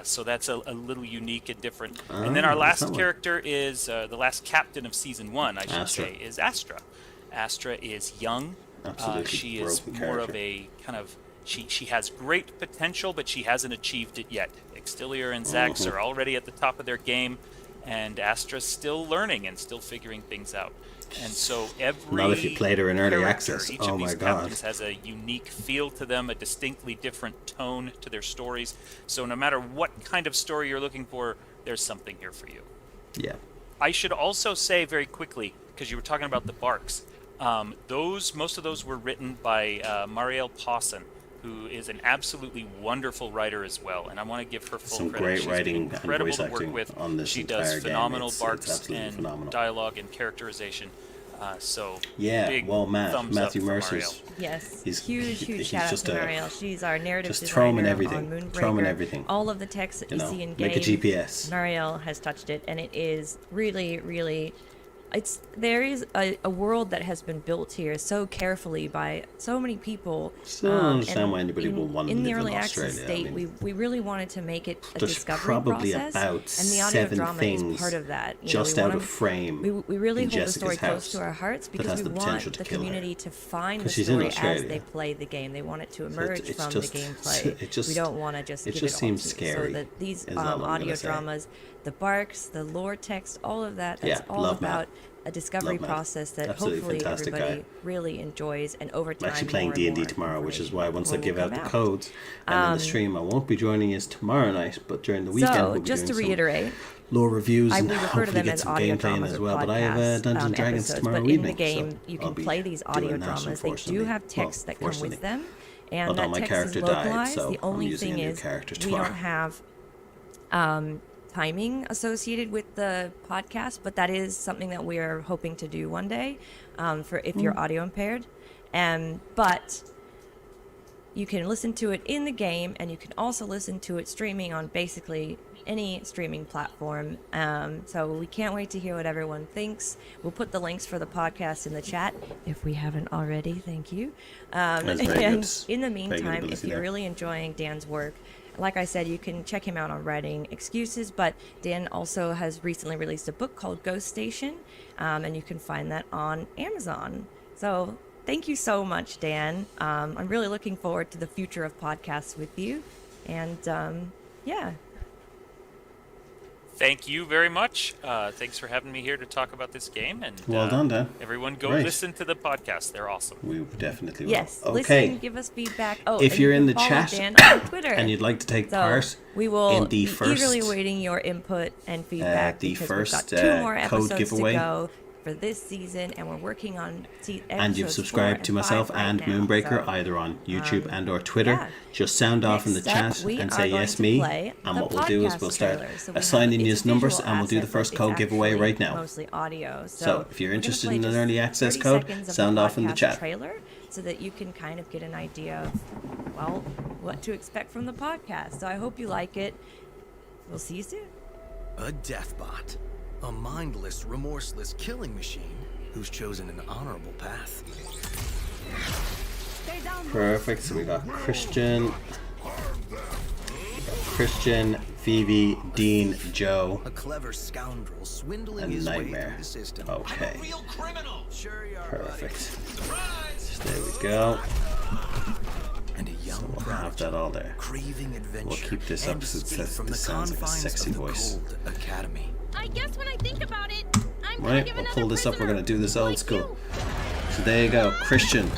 So that's a little unique and different. And then our last character is the last captain of season 1, I should say, is Astra. Astra is young. She is more of a kind of she has great potential, but she hasn't achieved it yet. Extilior and Zax are already at the top of their game, and Astra's still learning and still figuring things out. And so every not if you played her in early access. Each Oh of my these god! captains has a unique feel to them, a distinctly different tone to their stories. So no matter what kind of story you're looking for, there's something here for you. Yeah. I should also say very quickly, because you were talking about the barks, most of those were written by Marielle Pawson, who is an absolutely wonderful writer as well, and I want to give her full Some credit. great She's writing and incredible voice to work acting with. on this She entire does game. phenomenal It's barks absolutely and phenomenal. dialogue and characterization. So yeah, big well, thumbs Matthew up for Mercer's. Marielle. Yes, He's huge shout out to Marielle. She's our narrative just designer throw 'em in on everything. Moonbreaker. Throw 'em in everything. All of the text that you see in game, make a GPS. Marielle has touched it, and it is really. There is a world that has been built here so carefully by so many people. Still don't understand why anybody would want to in live the early in access Australia. state. I mean, we really wanted to make it a there's discovery probably process, about and the audio 7 drama things is part of that. just out of frame. We really in hold the Jessica's story close house to our hearts that has because we the want potential to the kill her. community to find the 'Cause she's in story as Australia. they play the game. They want it to So emerge it's from just- the gameplay. it just- we don't want to just it give just it all seems to you. scary, So that these is all I'm audio gonna say. dramas, the barks, the lore text, all of that, that's Yeah, all love about Matt. a discovery Love Matt. process that Absolutely hopefully fantastic everybody guy. really enjoys, and over I'm time actually playing more and D&D more tomorrow, which is why once I will give out come the codes and in the stream, I won't be joining you tomorrow night, but during the weekend So, we'll be just to doing some reiterate, lore reviews we and refer to hopefully them get as some audio gameplay in dramas as or well. But I have podcast, Dungeons and Dragons episodes. tomorrow But evening. in the game, so you I'll can be play these doing audio that, dramas. They do unfortunately. have text that come fortunately. with them, and Although that my text character is died, localized. so The only I'm using thing a new is character we tomorrow. don't have timing associated with the podcast, but that is something that we are hoping to do one day for if you're audio impaired. But you can listen to it in the game, and you can also listen to it streaming on basically any streaming platform. So we can't wait to hear what everyone thinks. We'll put the links for the podcast in the chat if we haven't already. Thank you. That's very And good. in the Very good meantime, if ability you're there. really enjoying Dan's work, like I said, you can check him out on Writing Excuses, but Dan also has recently released a book called Ghost Station, and you can find that on Amazon. So thank you so much, Dan. I'm really looking forward to the future of podcasts with you. And yeah. Thank you very much. Thanks for having me here to talk about this game. And Well done, Dan. Everyone go Great. listen to the podcast. They're awesome. We definitely will. Yes, Okay. listen, give us feedback. Oh, If and you're you in can the follow chat Dan on Twitter. and you'd like to take So part we will in the be first eagerly awaiting your input and feedback the because first, we've got 2 more code episodes giveaway. to go for this season, and we're working on and you've episodes 4 subscribed to and myself 5 right and now. Moonbreaker So, either on YouTube and or Twitter, yeah. just sound off in the Next up, chat we and are say going yes to me, play and the what we'll do is podcast we'll start trailer. So we assigning have- you it's a numbers visual and we'll do the asset, first but code it's giveaway actually right now. Mostly audio. So if you're we're gonna interested play in an just early access 30 code, seconds of sound off in the podcast chat. trailer so that you can kind of get an idea of, well, what to expect from the podcast. So I hope you like it. We'll see you soon. A deathbot. A mindless, remorseless killing machine who's chosen an honorable path. Perfect. So we got Christian, Vivi, Dean, Joe, A clever scoundrel swindling and his way Nightmare. through the system. Okay. Sure you are, Perfect. So there we go. And a young So we'll have that all there. craving adventure. We'll keep this up and so escape from the this sounds like a confines sexy of the voice. Cold Academy. I guess when I think about it, I'm Right, kind of we'll another pull this up. We're prisoner, going to do this old like school. you. So there you go. Christian,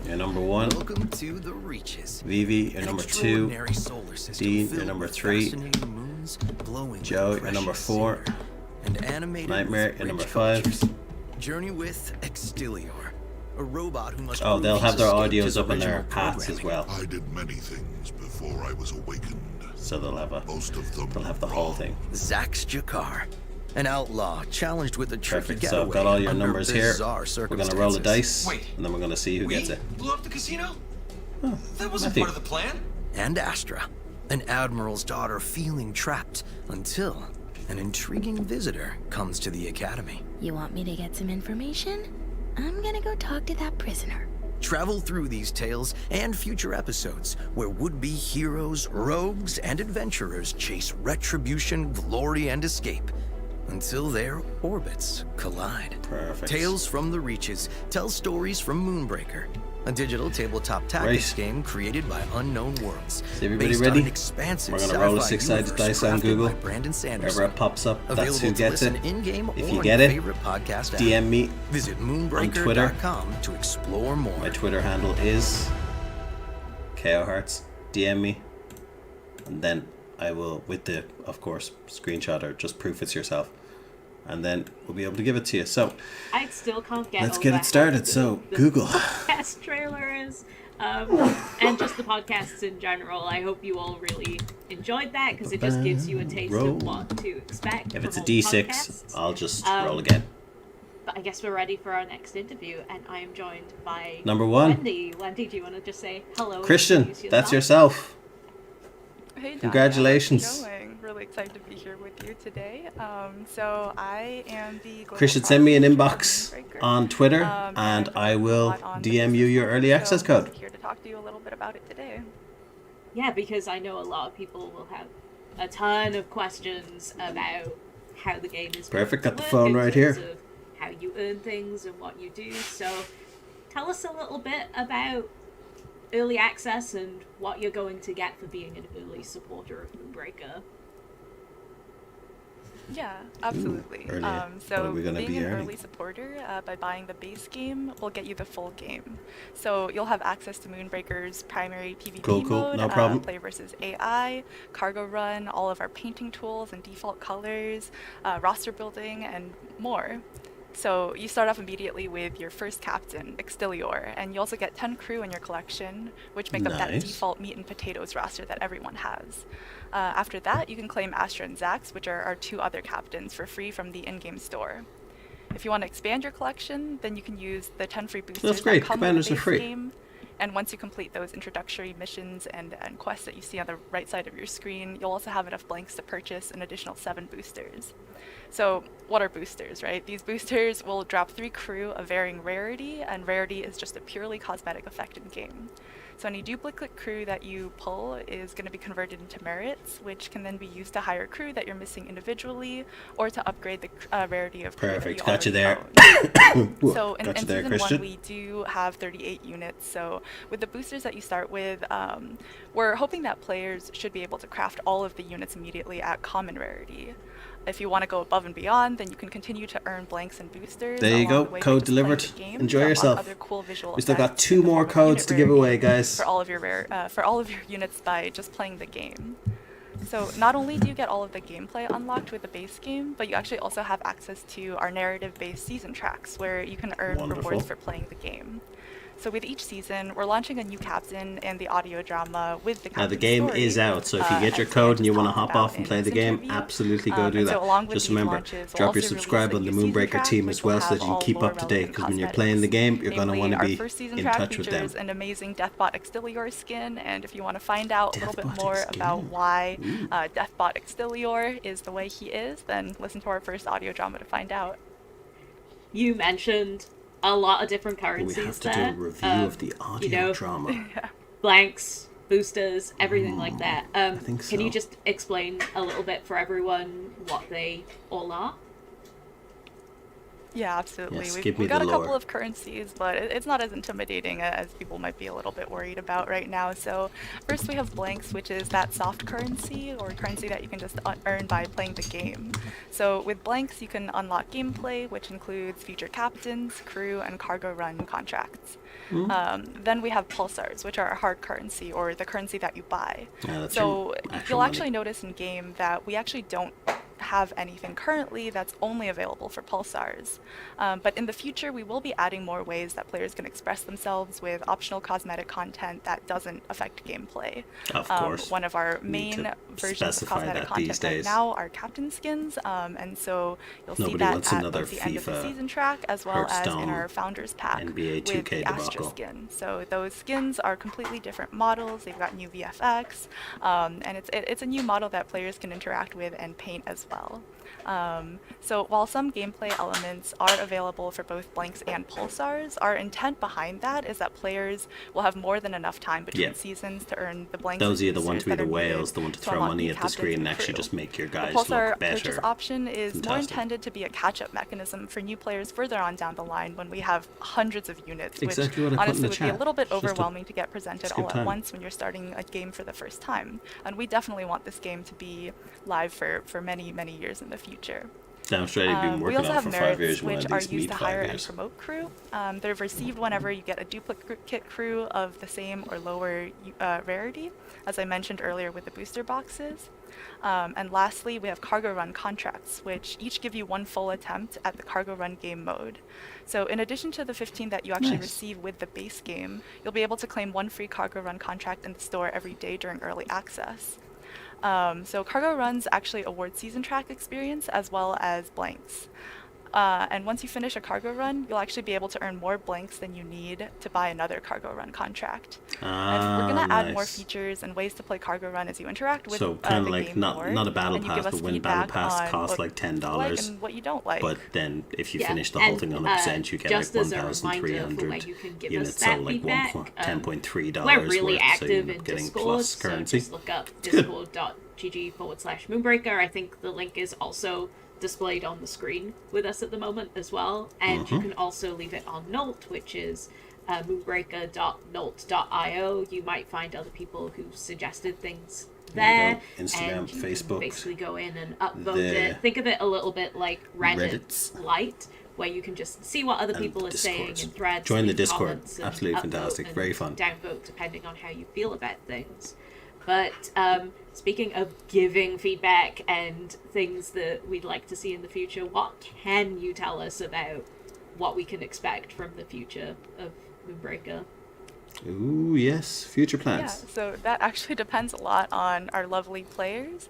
you're number 1. Welcome to the Reaches. Vivi, you're An number 2. extraordinary solar system Dean, filled you're number with 3. fascinating moons, glowing Joe, with you're number precious 4. silver, and animated Nightmare, with you're number rich 5. cultures. Journey with Extilior, a robot who must Oh, prove they'll his have their escape to audios the up in their original paths as programming. well. I did many things before I was awakened. So they'll have Most of them the whole thing. Zax Jakar, An outlaw challenged with a tricky Perfect. getaway So I've got all your under numbers here. bizarre We're going to roll a dice, Wait, and then we're going to see who gets it. blew up the casino? Oh, That wasn't Matthew. part of the plan. And Astra, an admiral's daughter feeling trapped until an intriguing visitor comes to the academy. You want me to get some information? I'm gonna go talk to that prisoner. Travel through these tales and future episodes where would-be heroes, rogues, and adventurers chase retribution, glory, and escape until their orbits collide. Perfect. Tales from the Reaches tell stories from Moonbreaker, a digital tabletop tactics game created by Unknown Worlds. Is everybody based on ready? an expansive We're going to roll a sci-fi 6-sided universe dice on crafted Google. by Brandon Sanderson. Wherever it pops up, that's Available who to gets it. listen in-game If or you on get your it, favorite podcast app. DM me Visit on Twitter. moonbreaker.com to explore more. My Twitter handle is KO Hearts. DM me, and then I will, with the, of course, screenshot or just proof it's yourself, and then we'll be able to give it to you. So I still can't get let's over get it started. So the Google. podcast trailers, and just the podcasts in general. I hope you all really enjoyed that because it just gives you a taste Roll. of what to expect. If from it's a all D6, podcasts. I'll just roll again. But I guess we're ready for our next interview, and I am joined by Number one. Wendy. Wendy, do you want to just say hello? and Christian, introduce that's yourself? yourself. Hey, Danya, Congratulations. how's it going? Really excited to be here with you today. So I am the global Christian, send me an product inbox Moonbreaker. on Twitter, and I will DM you your early access code. I'm here to talk to you a little bit about it today. Yeah, because I know a lot of people will have a ton of questions about how the game is Perfect, going got to the work phone in right terms here. of how you earn things and what you do. So tell us a little bit about early access and what you're going to get for being an early supporter of Moonbreaker. Yeah, absolutely. Early. What So are we gonna being be an earning? early supporter by buying the base game will get you the full game. So you'll have access to Moonbreaker's primary PvP Cool, mode, no problem. play versus AI, cargo run, all of our painting tools and default colors, roster building, and more. So you start off immediately with your first captain, Extilior, and you also get 10 crew in your collection, which make up that Nice. default meat and potatoes roster that everyone has. After that, you can claim Astra and Zax, which are our two other captains, for free from the in-game store. If you want to expand your collection, then you can use the 10 free boosters That's great. that come Commanders with are the base free. game. And once you complete those introductory missions and quests that you see on the right side of your screen, you'll also have enough blanks to purchase an additional 7 boosters. So what are boosters, right? These boosters will drop 3 crew of varying rarity, and rarity is just a purely cosmetic effect in game. So any duplicate crew that you pull is going to be converted into merits, which can then be used to hire crew that you're missing individually, or to upgrade the rarity of crew that Perfect. you Got you already there. own. So in Got you there, Season Christian. 1, we do have 38 units. So with the boosters that you start with, we're hoping that players should be able to craft all of the units immediately at common rarity. If you want to go above and beyond, then you can continue to earn blanks and boosters. There you along go. the way by Code just playing delivered. the game Enjoy to unlock yourself. other cool visual We still got effects 2 in the more form of codes unit to give away, rarity guys. for all of your units by just playing the game. So not only do you get all of the gameplay unlocked with the base game, but you actually also have access to our narrative-based season tracks, where you can earn Wonderful. rewards for playing the game. So with each season, we're launching a new captain and the audio drama with the captain Now the game story, is out, so if you get your as code and Sarah you just want to talked hop off about and in play the this game, interview. absolutely go do And so that. along with Just these remember, launches, we'll drop your also subscribe release on a the new season Moonbreaker track, team which as will well, so have that you all keep up to date. lore-relevant Because when you're playing the cosmetics. game, you're going to Namely, want to our be first season in track touch with them. features an amazing Deathbot Extilior skin, and if you want to find out a little bit Deathbot more skin. about why Deathbot Extilior is the way he is, then listen to our first audio drama to find out. You mentioned a lot of different But we currencies have to there. do a review of the audio drama. Blanks, boosters, everything like that. think Can you so. just explain a little bit for everyone what they all are? Yeah, absolutely. Yes, We've, give me we've got the a couple lore. of currencies, but it's not as intimidating as people might be a little bit worried about right now. So first we have blanks, which is that soft currency, or currency that you can just earn by playing the game. So with blanks, you can unlock gameplay, which includes future captains, crew, and cargo run contracts. Then we have pulsars, which are a hard currency, or the currency that you buy. Yeah, that's So your actual you'll money. actually notice in game that we actually don't have anything currently that's only available for pulsars. But in the future, we will be adding more ways that players can express themselves with optional cosmetic content that doesn't affect gameplay. Of course. One of our Need main to versions of specify cosmetic that content these right days. now are captain skins, and so you'll see Nobody that wants at another both the end of the FIFA, season track as well as in Hearthstone, our Founders Pack NBA with 2K the Astra debacle. skin. So those skins are completely different models. They've got new VFX, and it's a new model that players can interact with and paint as well. So while some gameplay elements are available for both blanks and pulsars, our intent behind that is that players will have more than enough time between seasons to earn the blanks. Those and are the ones boosters to be that the are needed whales, the one to throw unlock money new at the captains screen and and actually crew. just make your The guys pulsar look better. purchase option is more Fantastic. intended to be a catch-up mechanism for new players further on down the line when we have hundreds of units, Exactly which what I put in honestly the would be a chat. little bit It's just a overwhelming to get presented skip all time. at once when you're starting a game for the first time. And we definitely want this game to be live for many, many years in the future. Damn straight, you've been We working also on have for 5 merits, years. One which of are these used meet to 5 hire years. and promote crew. They're received whenever you get a duplicate crew of the same or lower rarity, as I mentioned earlier with the booster boxes. And lastly, we have cargo run contracts, which each give you one full attempt at the cargo run game mode. So in addition to the 15 that you actually receive with the base game, you'll be able to claim one free cargo run contract in the store every day during early access. So cargo runs actually award season track experience as well as blanks. And once you finish a cargo run, you'll actually be able to earn more blanks than you need to buy another cargo run contract. And we're going to add more Nice. features and ways to play cargo run as you interact with So kind of the like game more, not a battle and you give pass, us but when battle feedback pass on costs what like you like $10, and what you don't like. but then if you Yeah, finish the whole and, thing on 100%, you get like just as a reminder for when 1,300 you can give us units, that so like feedback, $10.3 we're really worth, so you active end in up getting Discord, plus so currency. just look up It's good. discord.gg/Moonbreaker. I think the link is also displayed on the screen with us at the moment as well, and you can also leave it on Nolt, which is moonbreaker.nolt.io. You might find other people who suggested things There there, you go. Instagram, and you Facebook, can basically go in and upvote the it. Think of it a little bit like Reddit's. Reddit Lite, where you can just see what other And people are saying Discords. in threads. Join the leave Discord. comments, and Absolutely upvote fantastic. and Very fun. Downvote depending on how you feel about things. But speaking of giving feedback and things that we'd like to see in the future, what can you tell us about what we can expect from the future of Moonbreaker? Ooh, yes. Future Yeah, plans. so that actually depends a lot on our lovely players.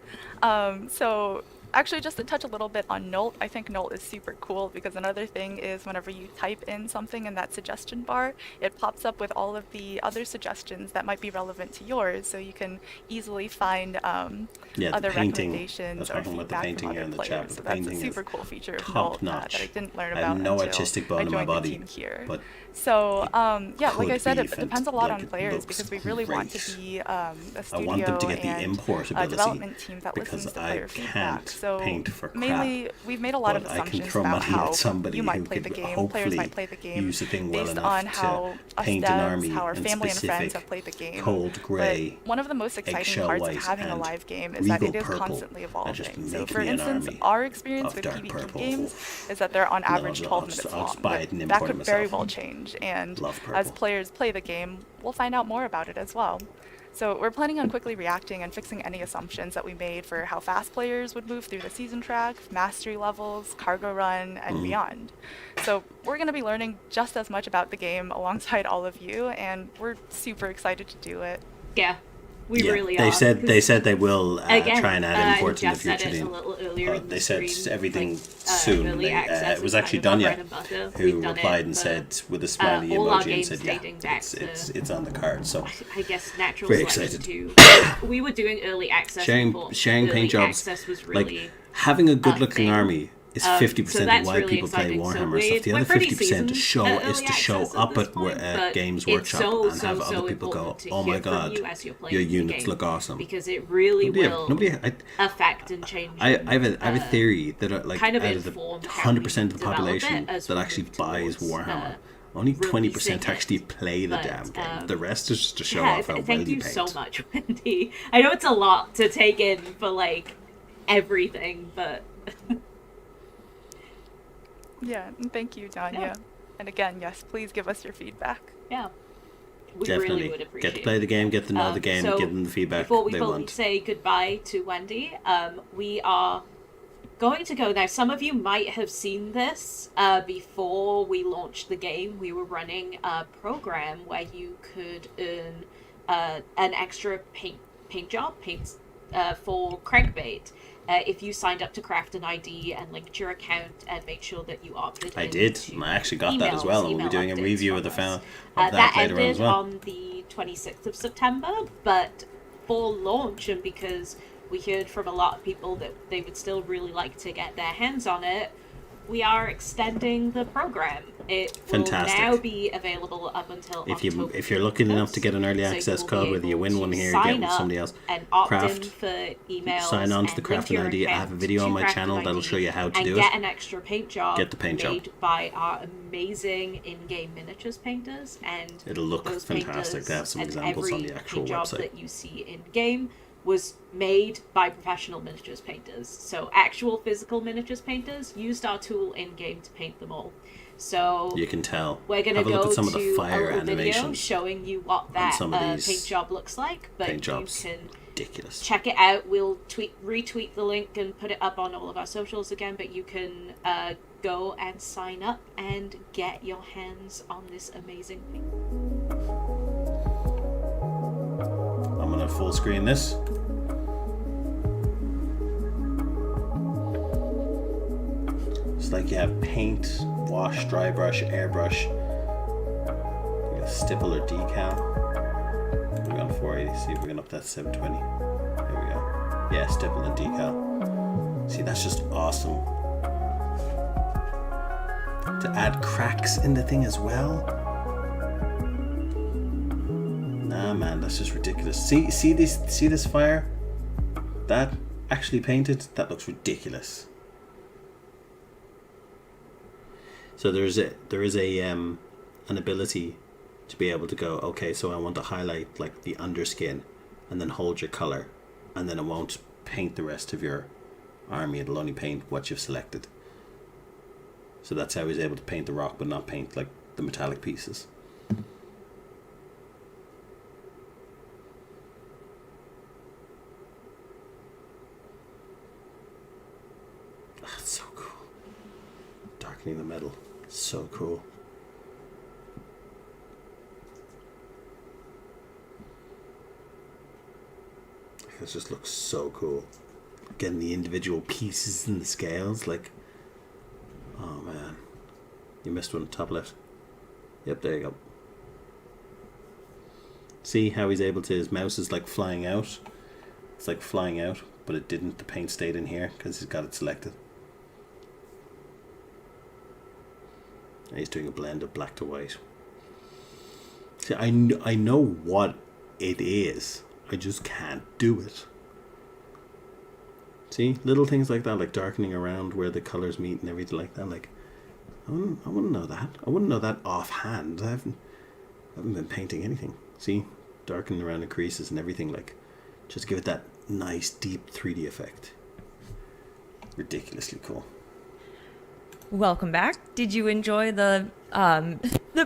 So actually, just to touch a little bit on Nolt, I think Nolt is super cool because another thing is whenever you type in something in that suggestion bar, it pops up with all of the other suggestions that might be relevant to yours, so you can easily find Yeah, the other painting. I recommendations was or talking about the feedback painting from here other in the chat, players. but So the that's a painting super is cool feature of top Nolt notch. that I didn't learn I about have no until artistic I bone in my joined the body, team here. but So yeah, like I could said, be it depends a lot on like, players looks because we really want to great. be a I studio want them to get the and import a ability development team that because listens to I player feedback. can't So paint for crap. mainly, we've made a lot of but I can assumptions throw about money how at somebody you who might play the could game, players hopefully might play the game, use the thing well based enough on to how us paint an devs, army how our in family and friends specific have played the game. cold grey, But one of the most exciting eggshell parts white, of having a and live game is that regal it is purple, constantly and just evolving. So make for me an instance, army our experience of with dark PvP purple. games is that they're on average I'll 12 just- minutes I'll just long. buy but it and that import it could very myself. well change, and Love purple. as players play the game, we'll find out more about it as well. So we're planning on quickly reacting and fixing any assumptions that we made for how fast players would move through the season track, mastery levels, cargo run, and beyond. So we're going to be learning just as much about the game alongside all of you, and we're super excited to do it. Yeah, we Yeah, really they are. said they 'cause said they will again, try and add imports in the Jeff said future. it a Dean. little earlier in the They said stream, everything like, soon. early access It was is actually kind of our Danya bread and butter. who We've done replied it and for, said with a smiley all our emoji and games said, "Yeah, dating back it's on the card." So I guess natural Very selection excited. too. We were doing early access. sharing before. paint Early jobs, access was like really having a good a looking thing. army is So 50% of that's why really people play exciting. So Warhammer stuff. The we're other pretty 50% to seasoned show at is early to show access up this at point, but Games it's Workshop so, and have so other people go, important to "Oh my hear from god, you as you're playing your the units game, look awesome." because it really will nobody. affect and change. I have a theory that like kind of out of the informed 100% of the how we develop population it as that we actually move buys towards, Warhammer, only 20% releasing actually it. play the But, damn game. The rest is just to show yeah, off how well thank you you paint. so much, Wendy. I know it's a lot to take in for like everything, but Yeah, and thank you, Danya. Yeah. And again, yes, please give us your feedback. yeah, we Definitely really would appreciate get to play the game, get to know the game, so give them the feedback before we they fully want. say goodbye to Wendy, we are going to go now. Some of you might have seen this before we launched the game. We were running a program where you could earn an extra paint job for crankbait if you signed up to craft an ID and linked your account and made sure that you opted in. I did. I actually got that as well. And we'll be doing a review of that that later on ended as well. on the 26th of September, but for launch, and because we heard from a lot of people that they would still really like to get their hands on it, we are extending the program. It Fantastic. will now be available up until October If you're lucky enough to get an early access code, whether you win one here, you get one with somebody else. And opt Craft. in for emails. Sign on to the and link crafting your ID. I account have a video to on my Crafting channel that'll show you how to and do get it. an extra paint job. Get the paint job. made by our amazing in-game miniatures painters, and It'll look those fantastic. painters They have some and examples on every the actual paint job website. that you see in game was made by professional miniatures painters. So actual physical miniatures painters used our tool in game to paint them all. So You can tell. we're gonna Have a look go at some of the to fire a little video animations showing you what that some of these paint job looks like. But paint jobs. you can Ridiculous. check it out. We'll retweet the link and put it up on all of our socials again. But you can go and sign up and get your hands on this amazing thing. I'm gonna full screen this. It's like you have paint, wash, dry brush, airbrush, you got stipple or decal. We're on 480. See if we can up that 720. There we go. Yeah, stipple and decal. See, that's just awesome. To add cracks in the thing as well. Nah, man, that's just ridiculous. See this fire? That actually painted? That looks ridiculous. So there is an ability to be able to go, okay, so I want to highlight like the underskin and then hold your color, and then it won't paint the rest of your army. It'll only paint what you've selected. So that's how he's able to paint the rock but not paint like the metallic pieces. That's so cool. Darkening the metal. So cool. This just looks so cool. Getting the individual pieces and the scales, like, oh man. You missed one, top left. Yep, there you go. See how he's able to, his mouse is like flying out. It's like flying out, but it didn't. The paint stayed in here because he's got it selected. And he's doing a blend of black to white. See, I know what it is. I just can't do it. See, little things like that, like darkening around where the colors meet and everything like that. Like, I wouldn't know that. I wouldn't know that offhand. I haven't been painting anything. See, darkening around the creases and everything. Like, just give it that nice deep 3D effect. Ridiculously cool. Welcome back. Did you enjoy the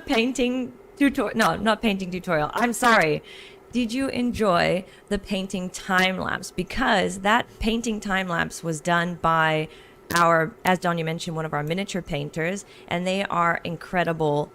painting tutorial? No, not painting tutorial. I'm sorry. Did you enjoy the painting time lapse? Because that painting time lapse was done by our, as Donya mentioned, one of our miniature painters, and they are incredible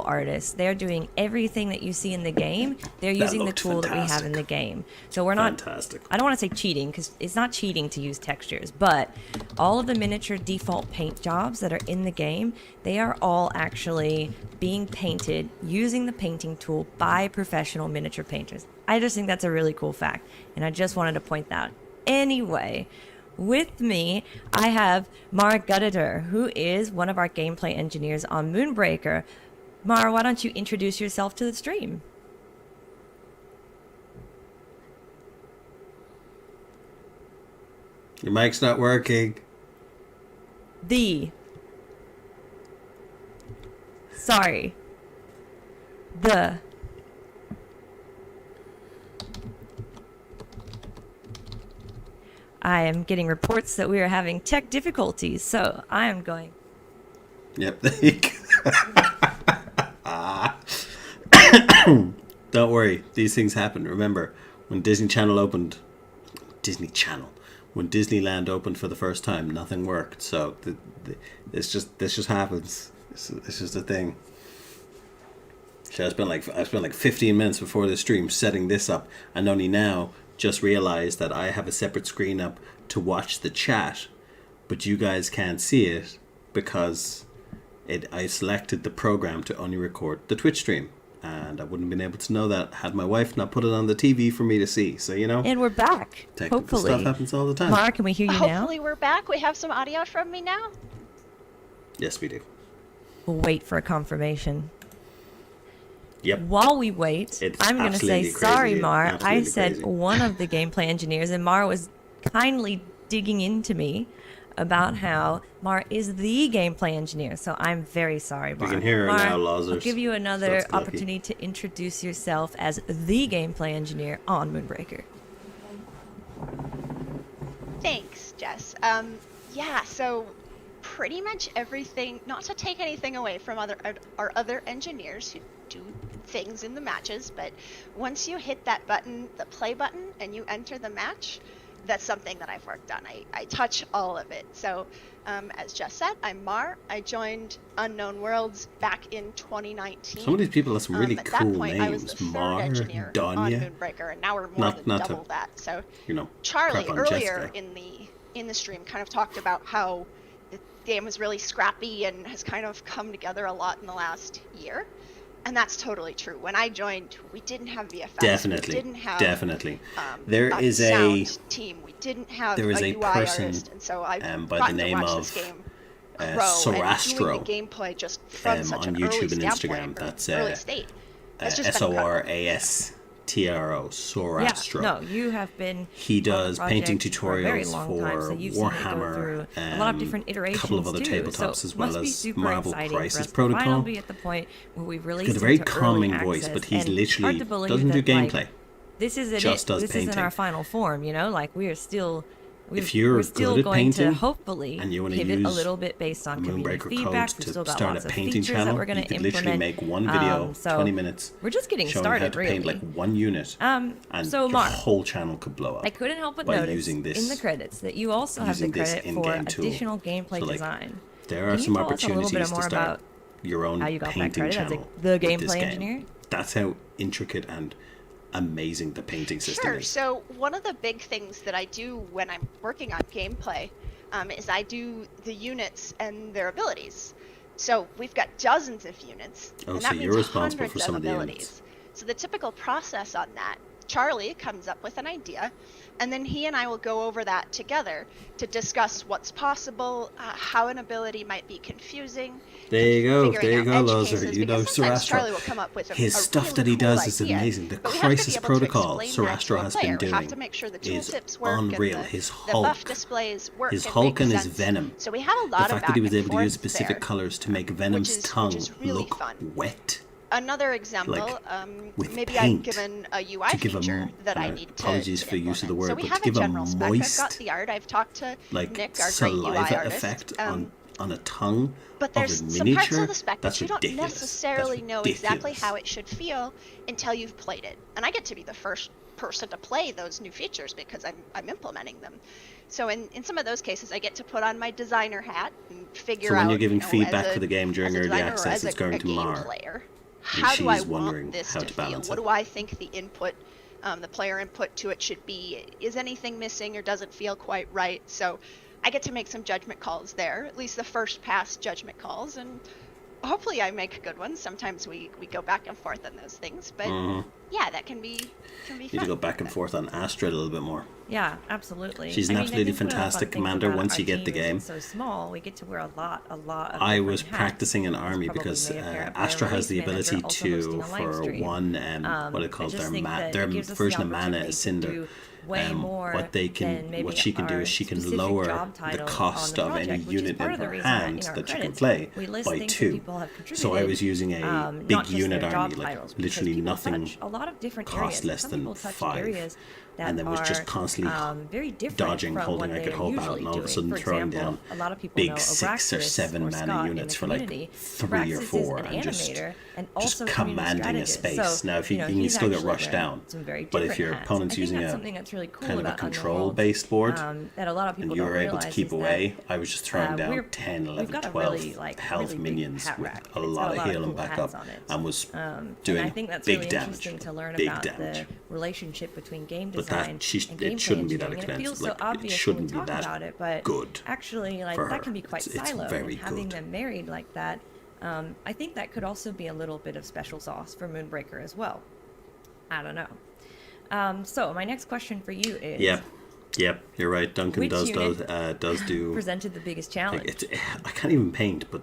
artists. They're doing everything that you see in the game. They're using the tool that we have in the game. So we're not, I don't want to say cheating, because it's not cheating to use textures, but all of the miniature default paint jobs that are in the game, they are all actually being painted using the painting tool by professional miniature painters. I just think that's a really cool fact, and I just wanted to point that out. Anyway, with me, I have Mara Gudditer, who is one of our gameplay engineers on Moonbreaker. Mara, why don't you introduce yourself to the stream? Your mic's not working. I am getting reports that we are having tech difficulties, so I am going. Yep, there you go. Don't worry, these things happen. Remember, when Disney Channel when Disneyland opened for the first time, nothing worked. So this just happens. It's just a thing. So I spent like 15 minutes before the stream setting this up, and only now just realized that I have a separate screen up to watch the chat, but you guys can't see it because I selected the program to only record the Twitch stream. And I wouldn't have been able to know that had my wife not put it on the TV for me to see. So, you know. And we're back. Technical Hopefully. stuff happens all the time. Mara, can we hear you now? Hopefully we're back. We have some audio from me now. Yes, we do. We'll wait for a confirmation. Yep. While we wait, It's I'm going to say, absolutely sorry, crazy. Mar. I Absolutely said crazy. one of the gameplay engineers, and Mar was kindly digging into me about how Mar is the gameplay engineer. So I'm very sorry, Mar. You can hear her Mar, now, I'll Lazarus. give you another So it's lucky. opportunity to introduce yourself as the gameplay engineer on Moonbreaker. Thanks, Jess. Yeah, so pretty much everything, not to take anything away from our other engineers who do things in the matches, but once you hit that button, the play button, and you enter the match, that's something that I've worked on. I touch all of it. So, as Jess said, I'm Mar. I joined Unknown Worlds back in 2019. Some of these people have some really at cool that point, I was names. the third Mar, engineer on Danya. Moonbreaker, and now we're more Not than to, double that. So, you know, Charlie crap on earlier Jessica. in the stream kind of talked about how the game was really scrappy and has kind of come together a lot in the last year. And that's totally true. When I joined, we didn't have VFX. Definitely. We didn't have There a is sound team. We didn't have there is a a UI person artist, and so I by the name of Sorastro and doing the gameplay just from such on an YouTube early and standpoint, Instagram. That's early state. That's just been incredible. SORASTRO, Sorastro. Yeah, no, you have been. He does on the painting project for a very tutorials long time, so you've seen it go Warhammer, through a lot of different iterations a couple of other too. tabletops So as well must be as super Marvel exciting Crisis for us to Protocol. finally be at the point where we've released He's got a very into calming early voice, access, but he's and literally hard to believe doesn't do that, like, gameplay. This isn't Just it. does This painting. isn't our final form, you know. Like we are still. If you're we're still good at going to painting hopefully and you want to pivot a use little bit based on community Moonbreaker feedback. code We've to still got start lots a of painting features channel, that we're going you to could implement. literally make one video, So 20 minutes. We're just getting showing started, how to really. paint like one unit, and so your Mark, whole channel could blow up. I couldn't help but by notice using this, in the credits that you also have the using this credit for in-game tool. additional gameplay So, like, design. There are Can you some tell us a little bit opportunities to more start about your own how you got that painting credit as channel the with this gameplay game. engineer? That's how intricate and amazing the painting system Sure. is. So one of the big things that I do when I'm working on gameplay is I do the units and their abilities. So we've got dozens of units, Oh, and so that you're means responsible hundreds for some of the abilities. units. So the typical process on that, Charlie comes up with an idea, and then he and I will go over that together to discuss what's possible, how an ability might be confusing. There you go, figuring there you out go, edge Lozer. cases, You know because sometimes Charlie Sorastro. will come up with His a stuff really that he cool does is idea, amazing. The but we have to be Crisis able to Protocol explain that to Sorastro a has player. been We have doing to make sure the is tooltips work and unreal. the His buff Hulk, displays work his and Hulk make and his sense. Venom. So we have a The lot of fact that he was back and able to use forth specific there, colors to make Venom's which tongue is really look fun. wet. Another example, Like, with maybe paint, I've given a UI to give a feature that I need to apologies for use of the word, so we but have to give a a general spec. I've got moist, the art. I've talked to like, Nick, our great UI saliva artist. effect on a tongue But of there's a some miniature. parts of the spec That's that you don't ridiculous. necessarily That's know exactly ridiculous. how it should feel until you've played it. And I get to be the first person to play those new features because I'm implementing them. So in some of those cases, I get to put on my designer hat and figure out. So when you're giving you know, feedback as a- for the game during as a early designer or access, as it's a going to game Mar. player, And how do I she's wondering want this how to to feel? balance What it. do I think the input, the player input to it should be? Is anything missing or doesn't feel quite right? So I get to make some judgment calls there, at least the first pass judgment calls, and hopefully I make good ones. Sometimes we go back and forth on those things, but yeah, that can be Need fun. to go back and forth on Astrid a little bit more. Yeah, absolutely. She's an I absolutely think one of the fun fantastic things commander about once our you get the team is game. it's so small, we get to wear a lot of I different was hats. practicing an army Probably because made apparent by Astra our has the release manager ability also to, hosting a live for stream. one, what I it calls just their think that their it gives us the version of Mana opportunity is to Cinder. do way more what they than can, maybe what she can do our is she can specific lower job the title cost on of the any project, which is unit part in of the her reason that hand in our that you can credits, play we list by things that 2. people have So I was contributed, using a not big just unit their job army, like titles, because literally people nothing touch a lot lot of different cost areas. less Some than people touch 5, areas that and then was just are, constantly very different dodging, from holding. what I could they're hope out, usually and all of a doing. sudden For throwing example, down a lot of people big know 6 or Abraxas 7 or mana Scott units in for the like community. 3 or Abraxas 4, is an and just animator and just also a community commanding a strategist. space. So, Now, if you can he's still get actually rushed wearing down, some very but if different your hats. opponent's I think using that's a something that's really cool kind of a about Underworld, control-based board, that a lot of people and you don't were able to realize keep is that, away, I was just throwing down we're- 10, we've 11, got a 12 really, like, health really big minions hat with rack. a It's lot got of a lot heal of and cool back hats up, on it. and was And doing I think that's big really damage. interesting to learn Big about damage. the relationship between game But design that she, and it gameplay shouldn't be that engineering. And it feels expensive. so Like, it obvious when we shouldn't be talk that about it, but good actually, like for that her. can be quite It's siloed. very And having good. them married like that, I think that could also be a little bit of special sauce for Moonbreaker as well. I don't know. So my next question for you is: Yep, you're right. Duncan Which does unit do presented the biggest challenge? I can't even paint, but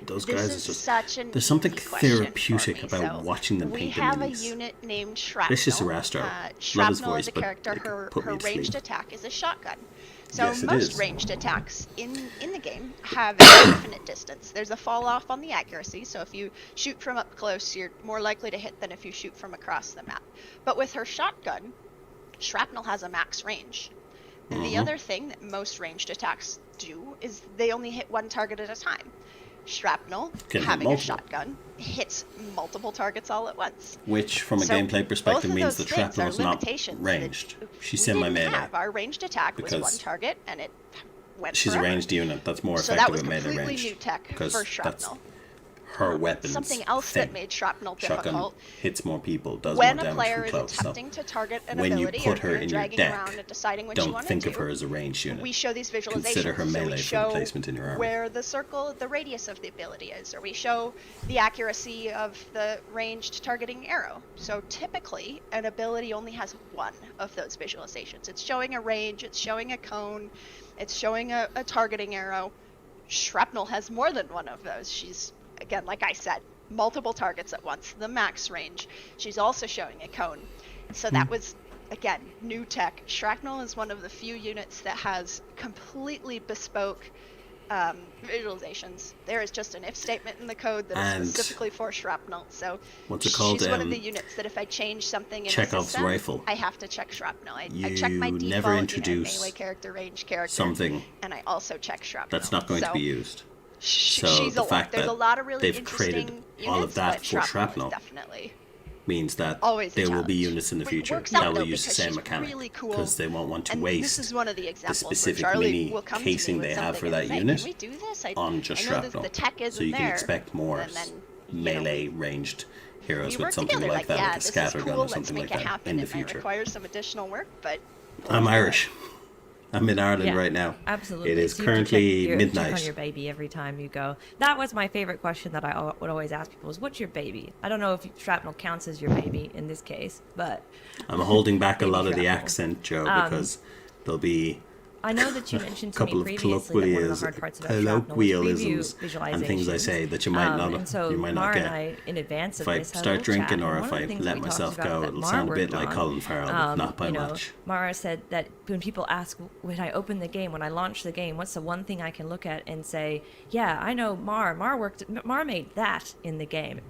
those This guys is is just such an there's something easy question therapeutic for me. about So, watching them we paint the have a minis. unit named Shrapnel. This is a Rastar. Love his Shrapnel voice, is a but character. it could Her put me to ranged sleep. attack is a shotgun. So Yes, it most is. ranged attacks in the game have an infinite distance. There's a fall off on the accuracy, so if you shoot from up close, you're more likely to hit than if you shoot from across the map. But with her shotgun, Shrapnel has a max range. And the other thing that most ranged attacks do is they only hit one target at a time. Shrapnel, Can hit having a multiple. shotgun, hits multiple targets all at once. Which, from a So gameplay perspective, both of means those that things shrapnel are is not limitations ranged. that She's we didn't semi-melee. have. Our ranged attack was one Because target, and it went She's a forever. ranged unit. That's more So effective that was at melee completely range. new tech because for that's Shrapnel. her weapons. Something else thing. that made Shrapnel Shotgun difficult. hits more people, does When more a damage player from is close. So attempting to target an when you ability put or her you're in your dragging deck, around and deciding what you don't want think to of do, her as a ranged unit. we show these visualizations. Consider her so melee we for the show placement in your army. where the circle, the radius of the ability is, or we show the accuracy of the ranged targeting arrow. So typically, an ability only has one of those visualizations. It's showing a range, it's showing a cone, it's showing a targeting arrow. Shrapnel has more than one of those. She's, again, like I said, multiple targets at once, the max range. She's also showing a cone. So that was, again, new tech. Shrapnel is one of the few units that has completely bespoke visualizations. There is just an if statement in the code that And is specifically for Shrapnel. So what's it called? she's one of the units that if I change something in Chekhov's a system, rifle. I have to check Shrapnel. I check my You default, never introduce melee character, range character, something and I also check Shrapnel. that's not going to So be used. So she's the a lot. fact There's that a lot of really they've interesting created units, all of that but for Shrapnel Shrapnel is definitely means that always a there will be challenge. units in the Which future works that out, will though, use the because same she's mechanic really cool. because they won't want to And waste this is one of the the examples where specific Charlie mini will come to casing me with they have something for and that say, unit Can we do this? on just I know Shrapnel. the tech isn't So you can there, expect more and then, melee ranged heroes we with work something together, like that, yeah, like a this is scatter cool, gun or let's something make like it that happen. in the It might future. require some additional work, but I'm Irish. I'm in Ireland Yeah, right now. Absolutely. It is So you have to currently check midnight. on your baby every time you go. That was my favorite question that I would always ask people: is what's your baby? I don't know if Shrapnel counts as your baby in this case, but I'm holding back a Baby lot of the Shrapnel. accent, Joe, because there'll be I know that you mentioned to me couple of previously that one of the hard parts about Shrapnel was preview colloquialisms and things I visualizations. say that you might not And so you might not Mara get. and I, in advance of If I this, had a start little drinking chat, or and if one I of the things let we talked myself about go, that it'll Mara sound a bit worked like on, Colin Farrell, but not by you know, much. Mara said that when people ask, when I open the game, when I launch the game, what's the one thing I can look at and say, yeah, I know Mara made that in the game.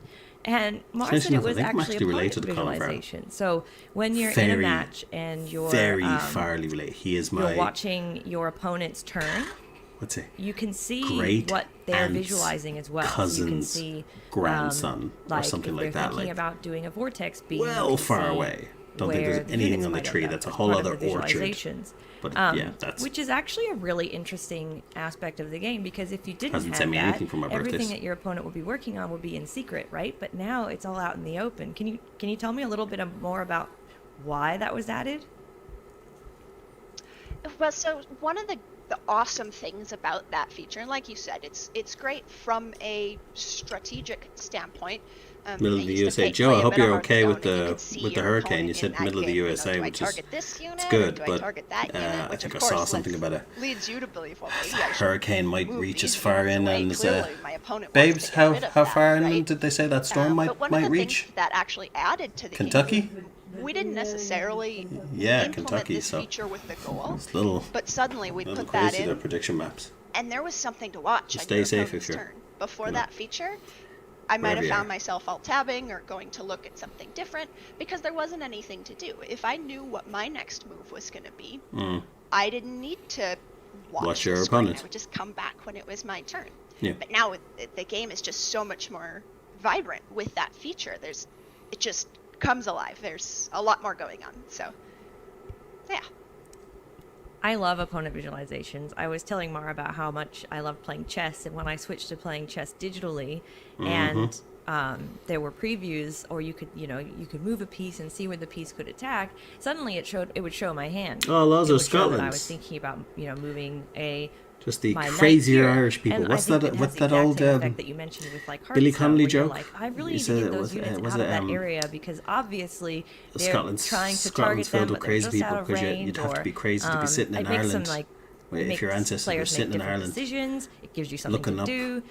And Mara Strange said it enough, I was think I'm actually actually a related opponent to Colin Farrell. visualization. So when you're in a Very, match and you're very farly related. He is you're my watching your opponent's turn, what's it? you can see Great what they're aunt's visualizing as well. So you can cousin's see grandson or like something if like they're that, thinking like about doing a vortex beam, well you can far see away. Don't think where there's the anything units on the might end tree. up That's a as whole part of other the orchard. visualizations. But yeah, that's which is actually a really interesting aspect of the game, because if you didn't Hasn't have sent me that, anything for my everything birthdays. that your opponent would be working on would be in secret, right? But now it's all out in the open. Can you tell me a little bit more about why that was added? Well, so one of the awesome things about that feature, and like you said, it's great from a strategic standpoint. Middle of the USA. Joe, I hope you're okay with the hurricane. You said middle of the USA, which is it's good, but I think I saw something about a leads you to believe, well, maybe hurricane might reach as far inland as opponent Babes, how far inland did they say that storm but one might of the reach? things that actually added to the Kentucky? game, we didn't necessarily Yeah, implement Kentucky. this So feature with the goal, it's a little but suddenly we little put that crazy their in, prediction maps. and there was something to watch. Just on your stay safe opponent's if you're- turn. Before you know. that feature, I might Wherever have you found are. myself alt tabbing or going to look at something different because there wasn't anything to do. If I knew what my next move was going to be, I didn't need to watch your the screen. opponent. I would just come back when it was my turn. Yeah. But now the game is just so much more vibrant with that feature. It just comes alive. There's a lot more going on. So, yeah. I love opponent visualizations. I was telling Mara about how much I love playing chess, and when I switched to playing chess digitally, and there were previews, or you could move a piece and see where the piece could attack. Suddenly, it would show my hand. Oh, those It are would show that I Scotland's. was thinking about moving Just the my knight crazier here. Irish people. And What's I think that? it What's has that the exact old same effect that you mentioned with like Billy Hearthstone, Connolly where you're joke? like, I really He need to said get it those was- units was out it, of that area because obviously they're Scotland's trying to Scotland's target filled them, with but crazy they're just people out of because range. you'd have to be or, crazy to be sitting in it makes Ireland. Them, like, Wait, if makes your ancestors were players sitting make in different Ireland, decisions. It gives you something looking to up, do.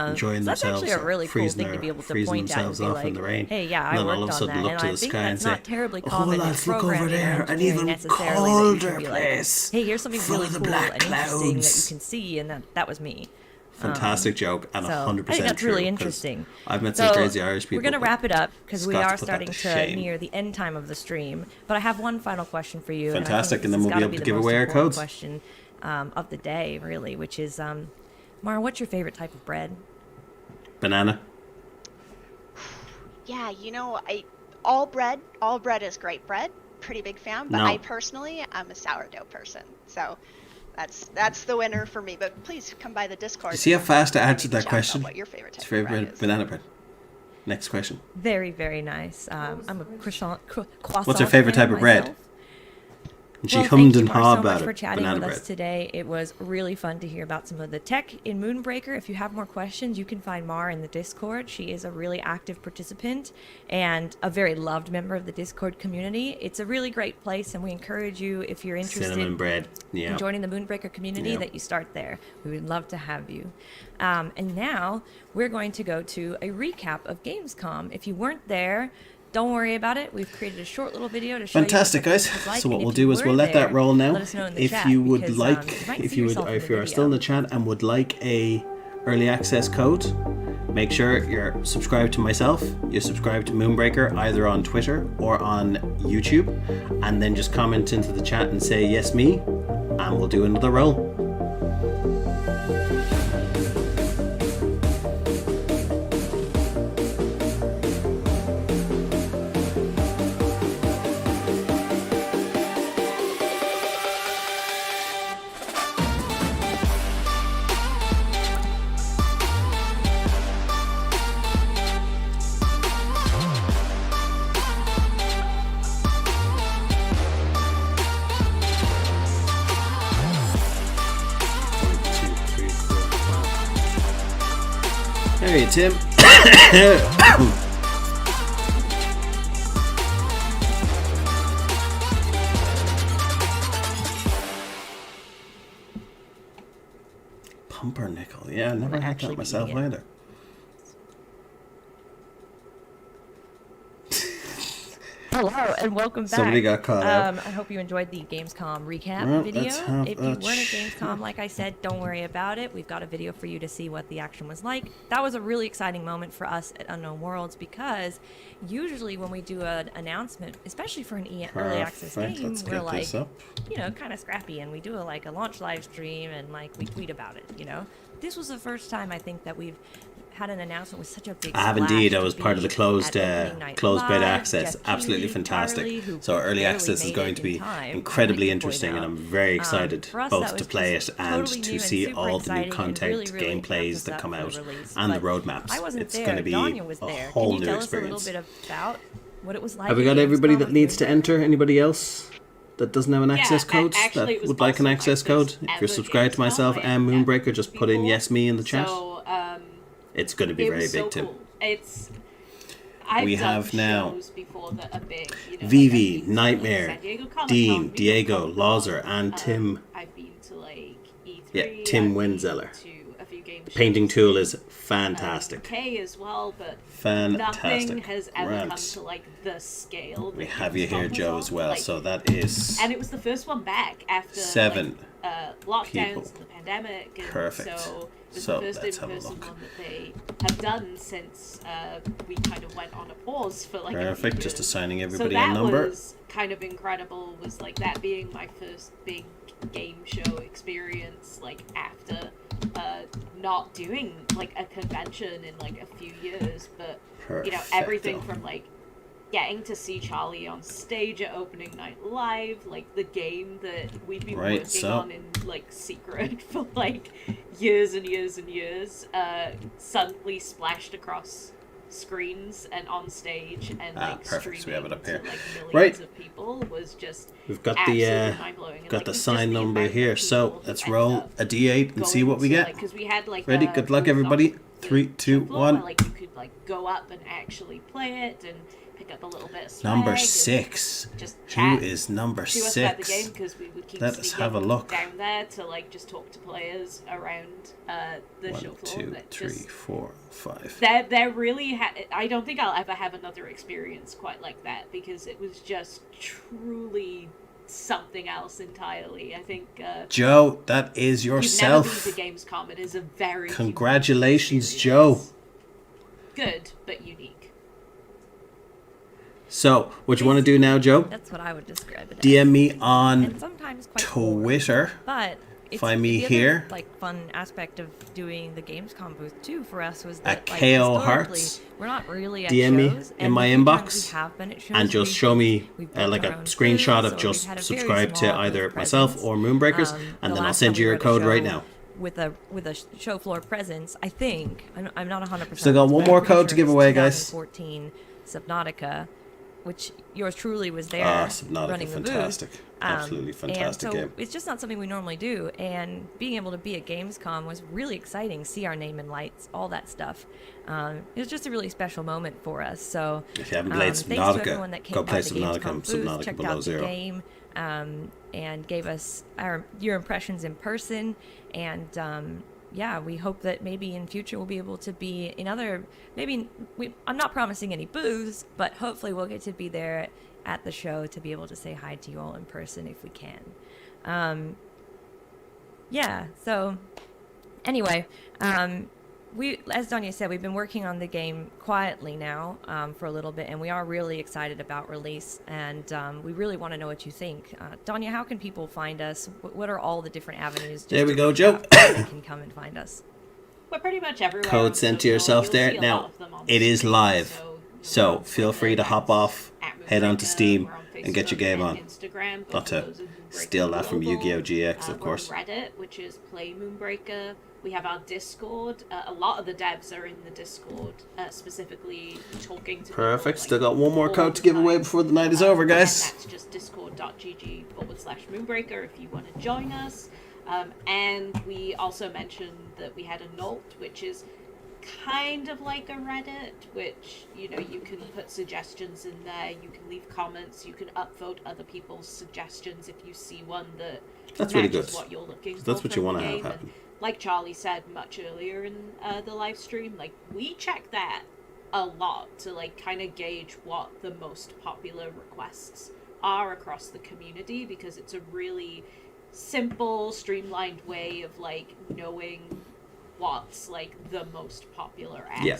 enjoying so that's themselves, actually a really cool freezing thing to be able to freezing point at and themselves be off like, in the rain. hey, yeah, And I then all worked of a on sudden that. look And to I the think sky and that's say, not terribly "Oh, common in lads, look over programming or there, an engineering even necessarily, that you can colder be like, place, hey, here's something full really of the cool black and interesting that you clouds." can see, and that was me. Fantastic joke, and so 100% I think that's true, really 'cause interesting. I've met some So crazy Irish people. We're going to but wrap it up because we Scots are put that starting to to shame. near the end time of the stream. But I have one final question for you. Fantastic, and and then I think we'll be able this to has give gotta away the our most important codes. question of the day, really, which is, Mara, what's your favorite type of bread? Banana. Yeah, all bread is great bread. Pretty big fan, but No. I personally am a sourdough person. So that's the winner for me. But please come by the Discord. You see how fast I and answered that chat about question? What your favorite type It's very of bread is. banana bread. Next question. Very, very nice. I'm a croissant What's your favorite fan type of bread? myself. And she Well, hummed thank and you, hawed Mara, so about much it. for chatting Banana with bread. us today. It was really fun to hear about some of the tech in Moonbreaker. If you have more questions, you can find Mara in the Discord. She is a really active participant and a very loved member of the Discord community. It's a really great place, and we encourage you, if you're interested Cinnamon bread. Yeah. in joining the Moonbreaker community, Yeah. that you start there. We would love to have you. And now we're going to go to a recap of Gamescom. If you weren't there, don't worry about it. We've created a short little video to show Fantastic, you what guys. the was like. So what And we'll if you do is were let that there, roll now. let us know in the If chat, you would because, like, you might if see you would, yourself in if the you are still in the video. chat and would like a early access code, make sure you're subscribed to myself. You're subscribed to Moonbreaker either on Twitter or on YouTube, and then just comment into the chat and say yes me, and we'll do another roll. There you, Tim. Pumpernickel. Yeah, I never had actually that myself eating it. either. Hello and welcome back. Somebody got caught up. I hope you enjoyed the Gamescom recap Well, video. let's have If you a weren't at Gamescom, like I said, don't worry about it. We've got a video for you to see what the action was like. That was a really exciting moment for us at Unknown Worlds because usually when we do an announcement, especially for an early access Perfect. game, Let's we're get like, this up. kind of scrappy, and we do a launch live stream and we tweet about it. This was the first time I think that we've had an announcement with such a big I have splash indeed. I to was part of the be closed at Opening Night closed beta Live. access. Jeff Absolutely Keighley, fantastic. Charlie, who So early barely access is made going it to in be time, incredibly I can interesting, point and out. I'm very excited For us, both that to was play it just and totally new to and see super all the new exciting and content, really, really gameplays pumped that us come up for out, the release. and the But roadmaps. I wasn't It's there. going to be Danya was a there. whole Can you new tell experience. us a little bit about what it was like? Have we at got everybody Gamescom that with needs to Moonbreaker? enter? Anybody else that doesn't have an access code actually, it that was would like an awesome. access Like, code? this If you're ever subscribed to Gamescom, myself I and have Moonbreaker, just put in before. yes me in the chat. So, It's going to be it very was so big, Tim. cool. I've We done have now shows before that are big. Vivi, I've been to, Nightmare, San Diego Comic-Con, Dean, New York Diego, Comic-Con, Lozer, and Tim. I've been to E3. Yeah, Tim I've been Winzeller. to a few game The painting shows tool is in fantastic. UK as well, but Fantastic. nothing has ever come Right. to the scale. We that have you here, Gamescom was Joe, on. as well. So that is and it was the first one back after 7. lockdowns People. and the pandemic, and Perfect. so it was So, the first let's have a in-person look. one that they have done since we kind of went on a pause for like a few Perfect. years. Just assigning So everybody that a number. was kind of incredible. Was like that being my first big game show experience, like after not doing like a convention in like a few years, but you know, everything Perfecto. from like getting to see Charlie on stage at opening night live, like the game that we've been Right, working so- on in like secret for like years and years and years, suddenly splashed across screens and on stage and like perfect. So we have it up here. to, like, millions Right. of people was just We've got absolutely the mind-blowing. And, got like, the just sign the number amount of here. people So who let's ended roll up a d8 and see going what we to, get. like, 'cause we had like Ready? a Good luck, booth on everybody. the 3, 2, floor 1. where, like, you could like go up and actually play it and pick up a little bit of swag Number and 6. just Who chat is number to us about the 6? game, because we would keep Let us have a sneaking look. down there to like just talk to players around the 1, show floor. 2, That 3, just- 4, 5. They're really I don't think I'll ever have another experience quite like that, because it was just truly something else entirely. I think Joe, that is you've yourself. never been to Gamescom. It is a very unique Congratulations, experience. Joe. Good but unique. So, what you want to do now, Joe? That's what I would describe it as. DM me on And sometimes quite boring. Twitter. But it's Find me the other, here. like fun aspect of doing the Gamescom booth too for us was that At like KO historically, Hearts. we're not really at DM me shows, in and my the few times inbox we have been at shows, and just we've show been- me we've built like our a own screenshot booth, of so we've just had a very subscribe to small either booth myself presence. or Moonbreakers, The and then I'll last send time you we your were at a code right show now. with a show floor presence. I think I'm not 100%. Still got one but I'm more pretty code to sure give it's away, guys. 2014 Subnautica, which yours truly was there Subnautica, running the fantastic. booth. Absolutely fantastic and so game. it's just not something we normally do, and being able to be at Gamescom was really exciting. See our name in lights, all that stuff. It was just a really special moment for us. So If you haven't played thanks to Subnautica, everyone that came go by play the Subnautica Gamescom and booth, Subnautica checked Below out the Zero. game, and gave us your impressions in person. And yeah, we hope that maybe in future we'll be able to be in other. I'm not promising any booths, but hopefully we'll get to be there at the show to be able to say hi to you all in person if we can. Yeah, so anyway, we, as Danya said, we've been working on the game quietly now for a little bit, and we are really excited about release, and we really want to know what you think. Danya, how can people find us? What are all the different avenues? There we to go, reach Joe. out so they can come and find us. We're pretty much everywhere. Code on sent to social. yourself You'll there. see a lot Now, of them on the it is screen, live. So feel free to hop off, at head on to Moonbreaker, Steam, we're on and get your Facebook game and on. Instagram, both Not of to those are Moonbreaker steal that from Global. Yu-Gi-Oh! GX, of We're on course. Reddit, which is Play Moonbreaker. We have our Discord. A lot of the devs are in the Discord, specifically talking to Perfect. people, Still like, got one more all code the to give time. away before the night is over, guys. And that's just discord.gg/Moonbreaker if you want to join us. And we also mentioned that we had a Nolt, which is kind of like a Reddit, which, you know, you can put suggestions in there, you can leave comments, you can upvote other people's suggestions if you see one that That's really matches good. what you're looking for. That's what you from want the to have game. happen. And like Charlie said much earlier in the live stream, like, we check that a lot to like kind of gauge what the most popular requests are across the community, because it's a really simple, streamlined way of like knowing what's like the most popular ask. Yeah.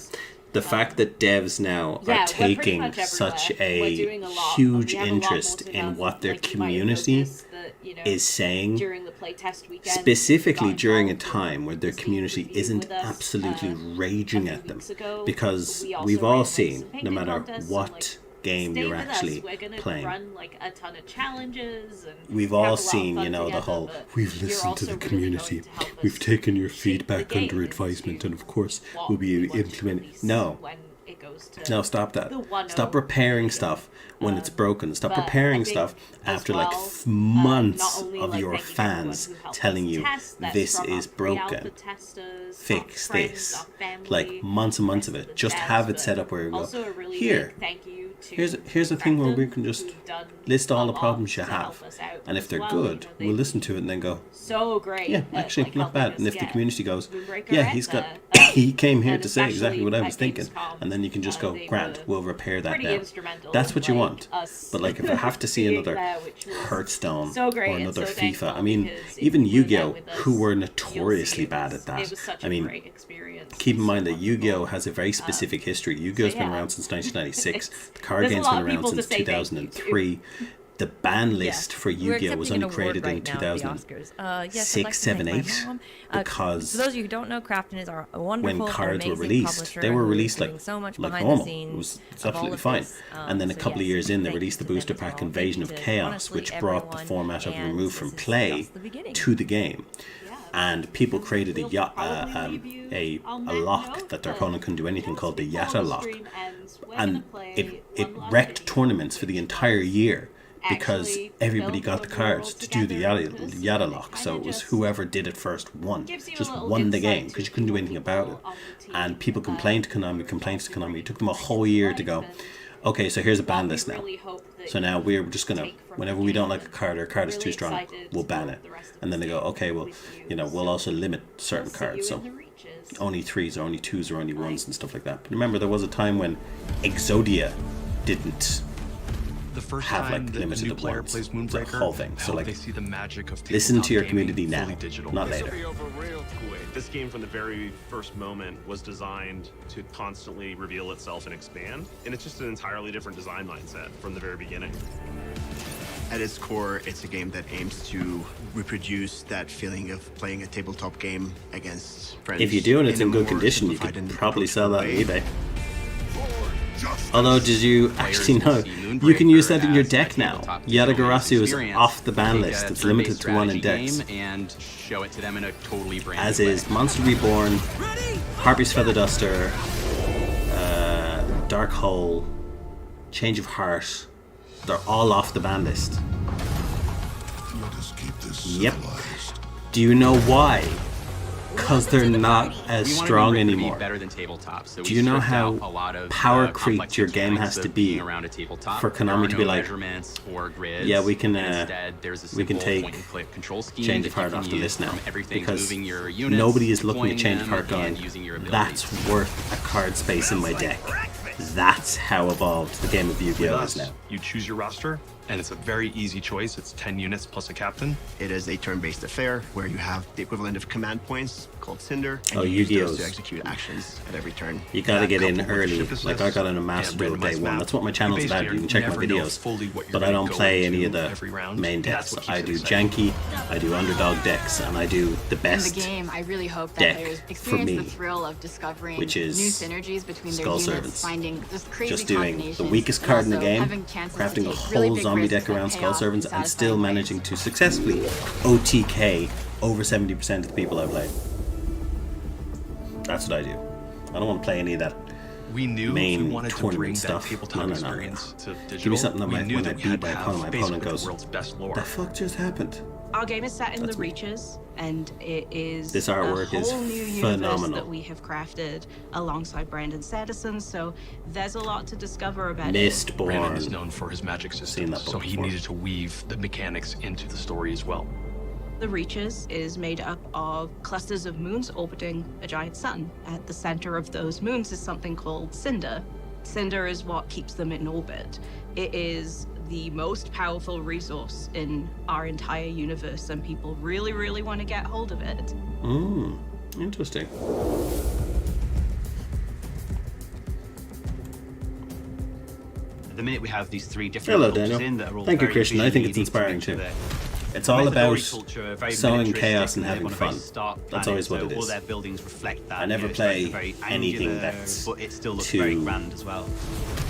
The fact that devs now yeah, are we're pretty taking much such everywhere. We're doing a a lot. huge We have a lot more interest to in know. what their Like, you might have community noticed that, you know, is saying, during the playtest weekend, specifically we got during a involved time where their with community Review isn't with us, absolutely raging at them, ago. because We also we've ran, all like, seen, some no painting matter contests, so, what like, game stay you're with actually us. We're gonna playing, run like a ton of challenges, and we've have a all lot of seen, fun you know, the together, whole, but we've you're listened to also the really community, going to help we've us taken your shape the feedback game under into advisement, and of course what we'll we be want to implementing. release No. when it goes to No, stop that. the 1.0 Stop repairing version. stuff when it's broken. Stop but I repairing think stuff as after well, like months not only, of like, your thank you to everyone fans who helped telling us you test, that's this from is our pre-alpha broken. testers, Fix our friends, this. our family, Like months and months of it. Just devs, have it but set up where you go. also a really Here. big thank you here's the thing where we can just list all the problems you to have, help us out and if as they're well. good, You know, we'll listen to it and then go, so great. yeah, at, actually like, not helping bad. us And if the get community goes, Moonbreaker yeah, out he's got there, he came here and to say exactly what I was especially thinking, at and then you can just go, they Grant, were we'll repair that pretty now. instrumental That's in, what you like, want. us But like if I have to see being another there, which was Hearthstone so great or and another so FIFA, thankful, I mean, because if even you were there Yu-Gi-Oh, with us, who were you'll see notoriously it bad was- at that. It was such I a mean, great experience. keep in mind that So Yu-Gi-Oh has a very specific history. Yu-Gi-Oh's been yeah. around since 1996. The card there's a game's lot been of around people to since say thank you to. 2003. The ban list for We're Yu-Gi-Oh was only accepting an award created in right now at the Oscars. Yes, I'd like 2006, to thank 7, my 8, mom. because For those of you who don't know, Crafton is a wonderful when cards and were amazing released, publisher they were who is released doing like so much like behind normal. the It scenes was it's of all absolutely of fine. this. And then a So couple of yes, years in, they thank released the you to them booster as pack well. Invasion of Thank you to, Chaos, honestly, which brought the everyone, format of and remove this from is play just the beginning. to the game. And people created a lock that their opponent couldn't do anything called the Yatta lock, and it wrecked tournaments for the entire year because everybody got the cards to do the Yatta lock. So it was whoever did it first won, just won the game because you couldn't do anything about it. And people complained to Konami. It took them a whole year to go, okay, so here's a ban list now. So now we're just gonna, whenever we don't like a card or a card is too strong, we'll ban it. And then they go, okay, well, you know, we'll also limit certain cards. So only 3s or only 2s or only 1s and stuff like that. But remember, there was a time when Exodia didn't The first have time like that limited a new player ones. plays It's a Moonbreaker, whole thing. I So hope like, they see the magic of listen to tabletop your gaming community now, fully digital. not This'll later. be over real quick. This game from the very first moment was designed to constantly reveal itself and expand, and it's just an entirely different design mindset from the very beginning. At its core, it's a game that aims to reproduce that feeling of playing a tabletop game against friends. If you do and it's a in good more condition, you simplified could and probably sell that on approachable way. eBay. Although, did you actually know you can use that in your deck now? Yatagarasu is off the ban list. It's limited to 1 in decks. And show it to them in a totally brand As new way. is Monster Reborn, Harpy's Feather Duster, Dark Hole, Change of Heart. They're all off the ban list. Let us keep this Yep. civilized. Do you know why? Because they're not as We wanted strong Moonbreaker to be anymore. better than tabletop, so Do we you know stripped how out a lot of power the creeped complex your game mechanics has to of be being around a tabletop. for There Konami are to no be like, measurements or grids. yeah, we can and instead, there's a we can simple take point-and-click control scheme Change that of Heart you can off the use list now from everything because moving your units, nobody is looking at deploying Change of them, Heart going, and using your abilities. that's worth a card space in my deck. That's how evolved the game of With Yu-Gi-Oh us, is now. you choose your roster, and it's a very easy choice. It's 10 units plus a captain. It is a turn-based affair where you have the equivalent of command points called Cinder, and Oh, you use those Yu-Gi-Oh's. to execute actions at every turn. You gotta get in coupled with early. ship Like I got in a master duel day one. That's what my channel's about. You can check my videos. But I don't play any of the main decks. I do janky, I do underdog decks, and I do the best In the game, I really hope that deck players for experience me, the thrill of discovering which is new synergies between their Skull units, Servants. finding just crazy Just doing the combinations, weakest and card in the also game, having chances to crafting a take really whole big zombie risks deck that around pay Skull off in Servants and still satisfying ways. managing to successfully OTK over 70% of the people I play. That's what I do. I don't want to play any of that We knew main if we wanted to bring tournament that stuff. tabletop No. experience to digital, Give me something that we knew when that I we beat had my to have opponent basically goes, the world's best lore. the fuck just happened? Our game is set in That's the me. Reaches, and it is This artwork a is whole new universe phenomenal. that we have crafted alongside Brandon Sanderson. So there's a lot to discover about it. Mistborn. Brandon is known for his magic system, that so book he before. needed to weave the mechanics into the story as well. The Reaches is made up of clusters of moons orbiting a giant sun. At the center of those moons is something called Cinder. Cinder is what keeps them in orbit. It is the most powerful resource in our entire universe, and people really, really want to get hold of it. Interesting. At the minute, we have these 3 different Hello, cultures Daniel. in that are all Thank you, very Christian. I think visually it's unique inspiring to too. their It's all about methodology culture, very sowing militaristic, chaos and they live having on a very fun. stark That's planet, always what so it all is. their buildings reflect that. I never it's very play anything angular, that's but it still looks too, very grand as well.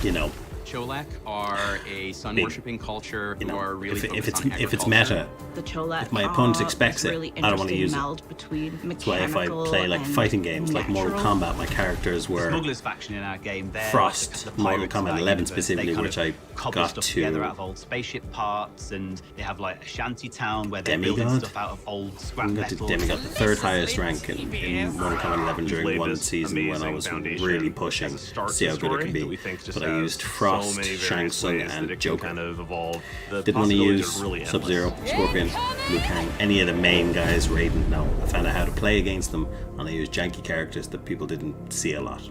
You know, Cholak are a sun-worshipping culture who are really if focused on it's agriculture. meta, The Cholak if my opponent are expects this it, really I don't want to interesting use it. meld between That's why if I mechanical play like and fighting games like Mortal natural. Kombat, my characters The were Smugglers faction in our game, they're Frost, the Mortal pirates of Kombat that 11 universe. specifically, They kind which of I cobble got stuff together to out of old spaceship parts, and they have like a shanty town where they're building Demigod. stuff out of old scrap I got to metal. Demigod, the third highest rank in Mortal Kombat 11 during laid one this season when I amazing was foundation really as pushing a start to see to how the good it story can that be. we think just But I has used so Frost, lost many Shang various Tsung ways that and it can Joker. kind of evolve. The Didn't want to possibilities use are really endless. Sub-Zero, Scorpion, Liu Kang, any of the main guys. Raiden, no. I found out how to play against them, and I used janky characters that people didn't see a lot.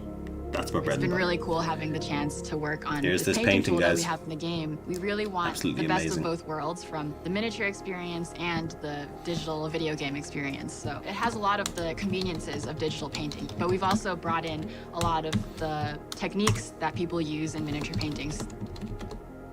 That's my bread It's and been butter. really cool having the chance to work on Here's this this painting painting, tool that guys. we have in the game. We really want Absolutely the best amazing. of both worlds, from the miniature experience and the digital video game experience. So it has a lot of the conveniences of digital painting, but we've also brought in a lot of the techniques that people use in miniature paintings.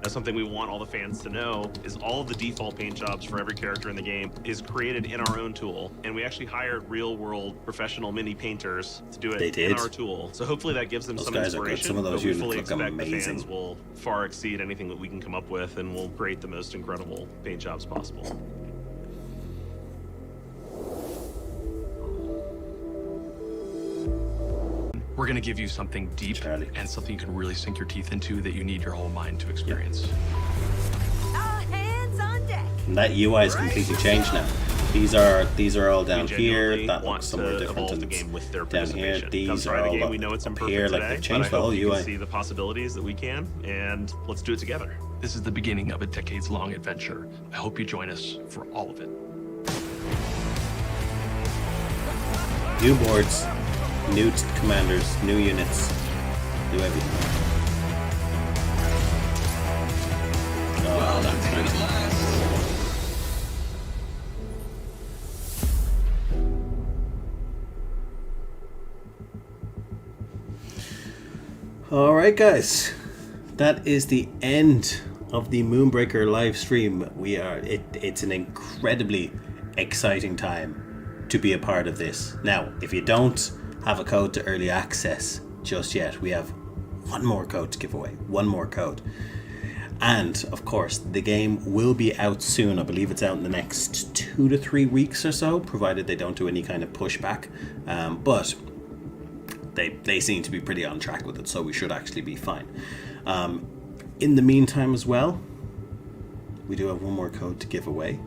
That's something we want all the fans to know, is all of the default paint jobs for every character in the game is created in our own tool. And we actually hired real-world professional mini painters to do it They did. in our tool. So hopefully that gives them Those some guys are good. inspiration. Some of those but we units fully look expect the amazing. fans will far exceed anything that we can come up with, and we'll create the most incredible paint jobs possible. We're going to give you something deep and something you can really sink your teeth into that you need your whole mind to experience. All hands on deck. And that UI is completely changed now. These are all down We here. genuinely That want looks somewhere to different. evolve And the game with their down here, participation. these Come are try the all game. up, We know it's up imperfect here. Like today, they've but changed I the hope whole you UI. can see the possibilities that we can, and let's do it together. This is the beginning of a decades-long adventure. I hope you join us for all of it. New boards, new commanders, new units, new everything. Oh, that's crazy. Alright guys, that is the end of the Moonbreaker live stream. It's an incredibly exciting time to be a part of this. Now, if you don't have a code to early access just yet, we have one more code to give away. One more code. And, of course, the game will be out soon. I believe it's out in the next 2 to 3 weeks or so, provided they don't do any kind of pushback. But they seem to be pretty on track with it, so we should actually be fine. In the meantime as well, we do have one more code to give away.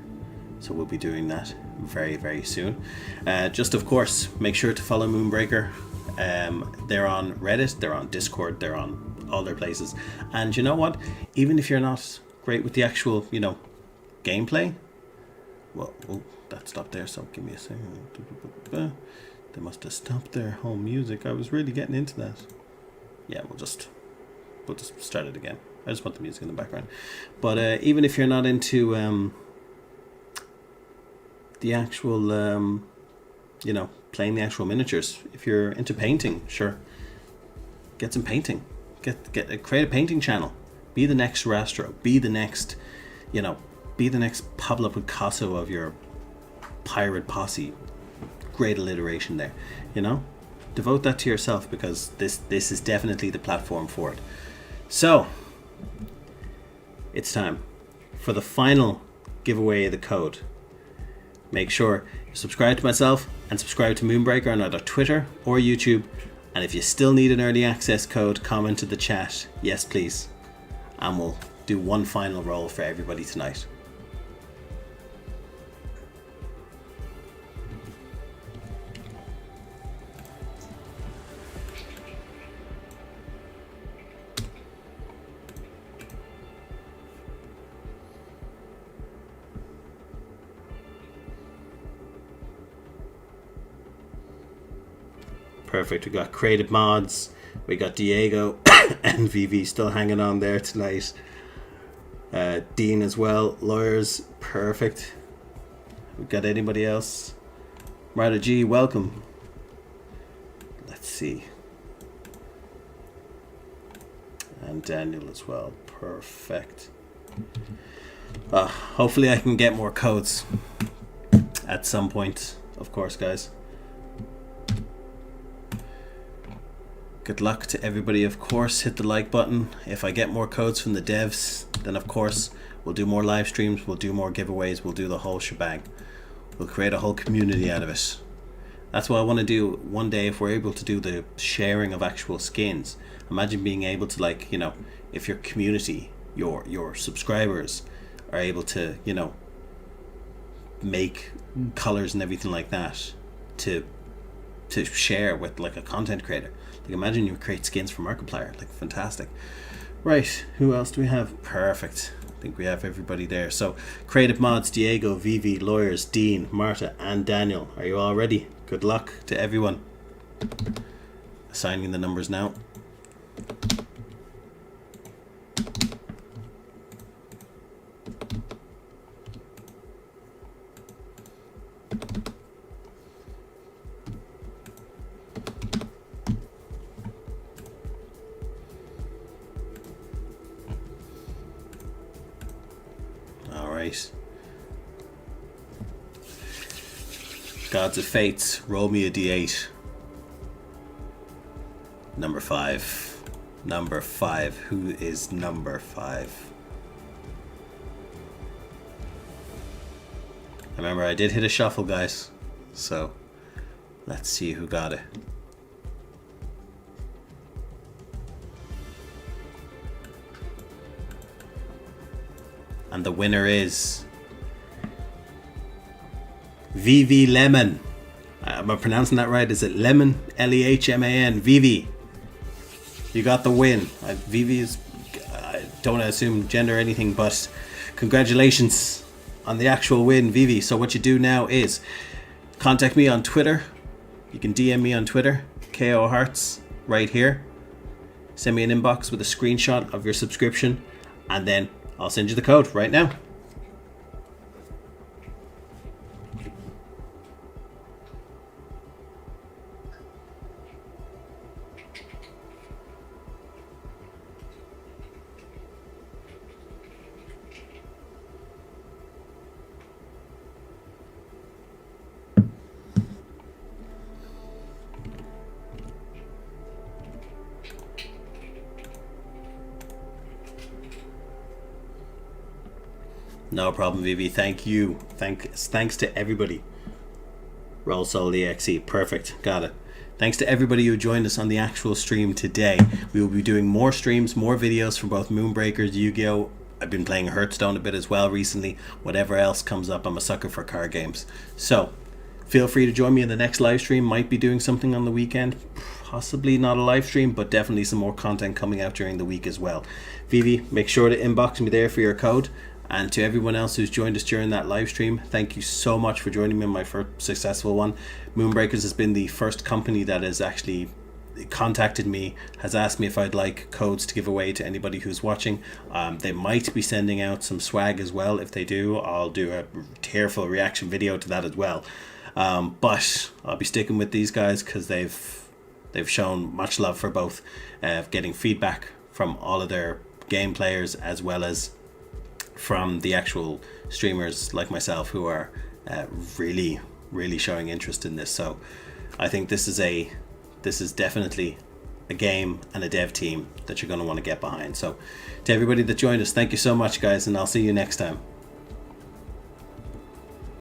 So we'll be doing that very, very soon. Just, of course, make sure to follow Moonbreaker. They're on Reddit, they're on Discord, they're on all their places. And you know what? Even if you're not great with the actual, gameplay, well, oh, that stopped there, so give me a second. They must have stopped their home music. I was really getting into that. Yeah, we'll just start it again. I just want the music in the background. But even if you're not into the actual, playing the actual miniatures, if you're into painting, sure, get some painting. Create a painting channel. Be the next Rastro. Be the next, be the next Pablo Picasso of your pirate posse. Great alliteration there, devote that to yourself, because this is definitely the platform for it. So it's time for the final giveaway of the code. Make sure you subscribe to myself and subscribe to Moonbreaker on either Twitter or YouTube. And if you still need an early access code, comment to the chat, yes please, and we'll do one final roll for everybody tonight. Perfect. We got Creative Mods. We got Diego and VV still hanging on there tonight. Dean as well. Lawyers. Perfect. We got anybody else? Marta G, welcome. Let's see. And Daniel as well. Perfect. Hopefully I can get more codes at some point, of course, guys. Good luck to everybody, of course. Hit the like button. If I get more codes from the devs, then of course we'll do more live streams, we'll do more giveaways, we'll do the whole shebang. We'll create a whole community out of it. That's what I want to do one day, if we're able to do the sharing of actual skins. Imagine being able to, if your community, your subscribers are able to, make colors and everything like that to share with a content creator. Imagine you create skins for Markiplier, fantastic. Right, who else do we have? Perfect. I think we have everybody there. So, Creative Mods, Diego, Vivi, Lawyers, Dean, Marta, and Daniel. Are you all ready? Good luck to everyone. Assigning the numbers now. Gods of Fates, roll me a d8. Number 5. Number 5. Who is number 5? Remember, I did hit a shuffle, guys. So, let's see who got it. And the winner is Vivi Lemon. Am I pronouncing that right? Is it Lemon? Lehman. Vivi. You got the win. Vivi is, I don't want to assume gender or anything, but congratulations on the actual win, Vivi. So what you do now is contact me on Twitter. You can DM me on Twitter, KO Hearts, right here. Send me an inbox with a screenshot of your subscription, and then I'll send you the code right now. No problem, Vivi. Thank you. Thanks to everybody. Roll Soul EXE. Perfect. Got it. Thanks to everybody who joined us on the actual stream today. We will be doing more streams, more videos from both Moonbreakers, Yu-Gi-Oh! I've been playing Hearthstone a bit as well recently. Whatever else comes up, I'm a sucker for card games. So, feel free to join me in the next live stream. Might be doing something on the weekend. Possibly not a live stream, but definitely some more content coming out during the week as well. Vivi, make sure to inbox me there for your code. And to everyone else who's joined us during that live stream, thank you so much for joining me in my first successful one. Moonbreakers has been the first company that has actually contacted me, has asked me if I'd like codes to give away to anybody who's watching. They might be sending out some swag as well. If they do, I'll do a tearful reaction video to that as well. But I'll be sticking with these guys because they've shown much love for both getting feedback from all of their game players as well as from the actual streamers like myself who are really showing interest in this. So I think this is definitely a game and a dev team that you're going to want to get behind. So to everybody that joined us, thank you so much, guys, and I'll see you next time.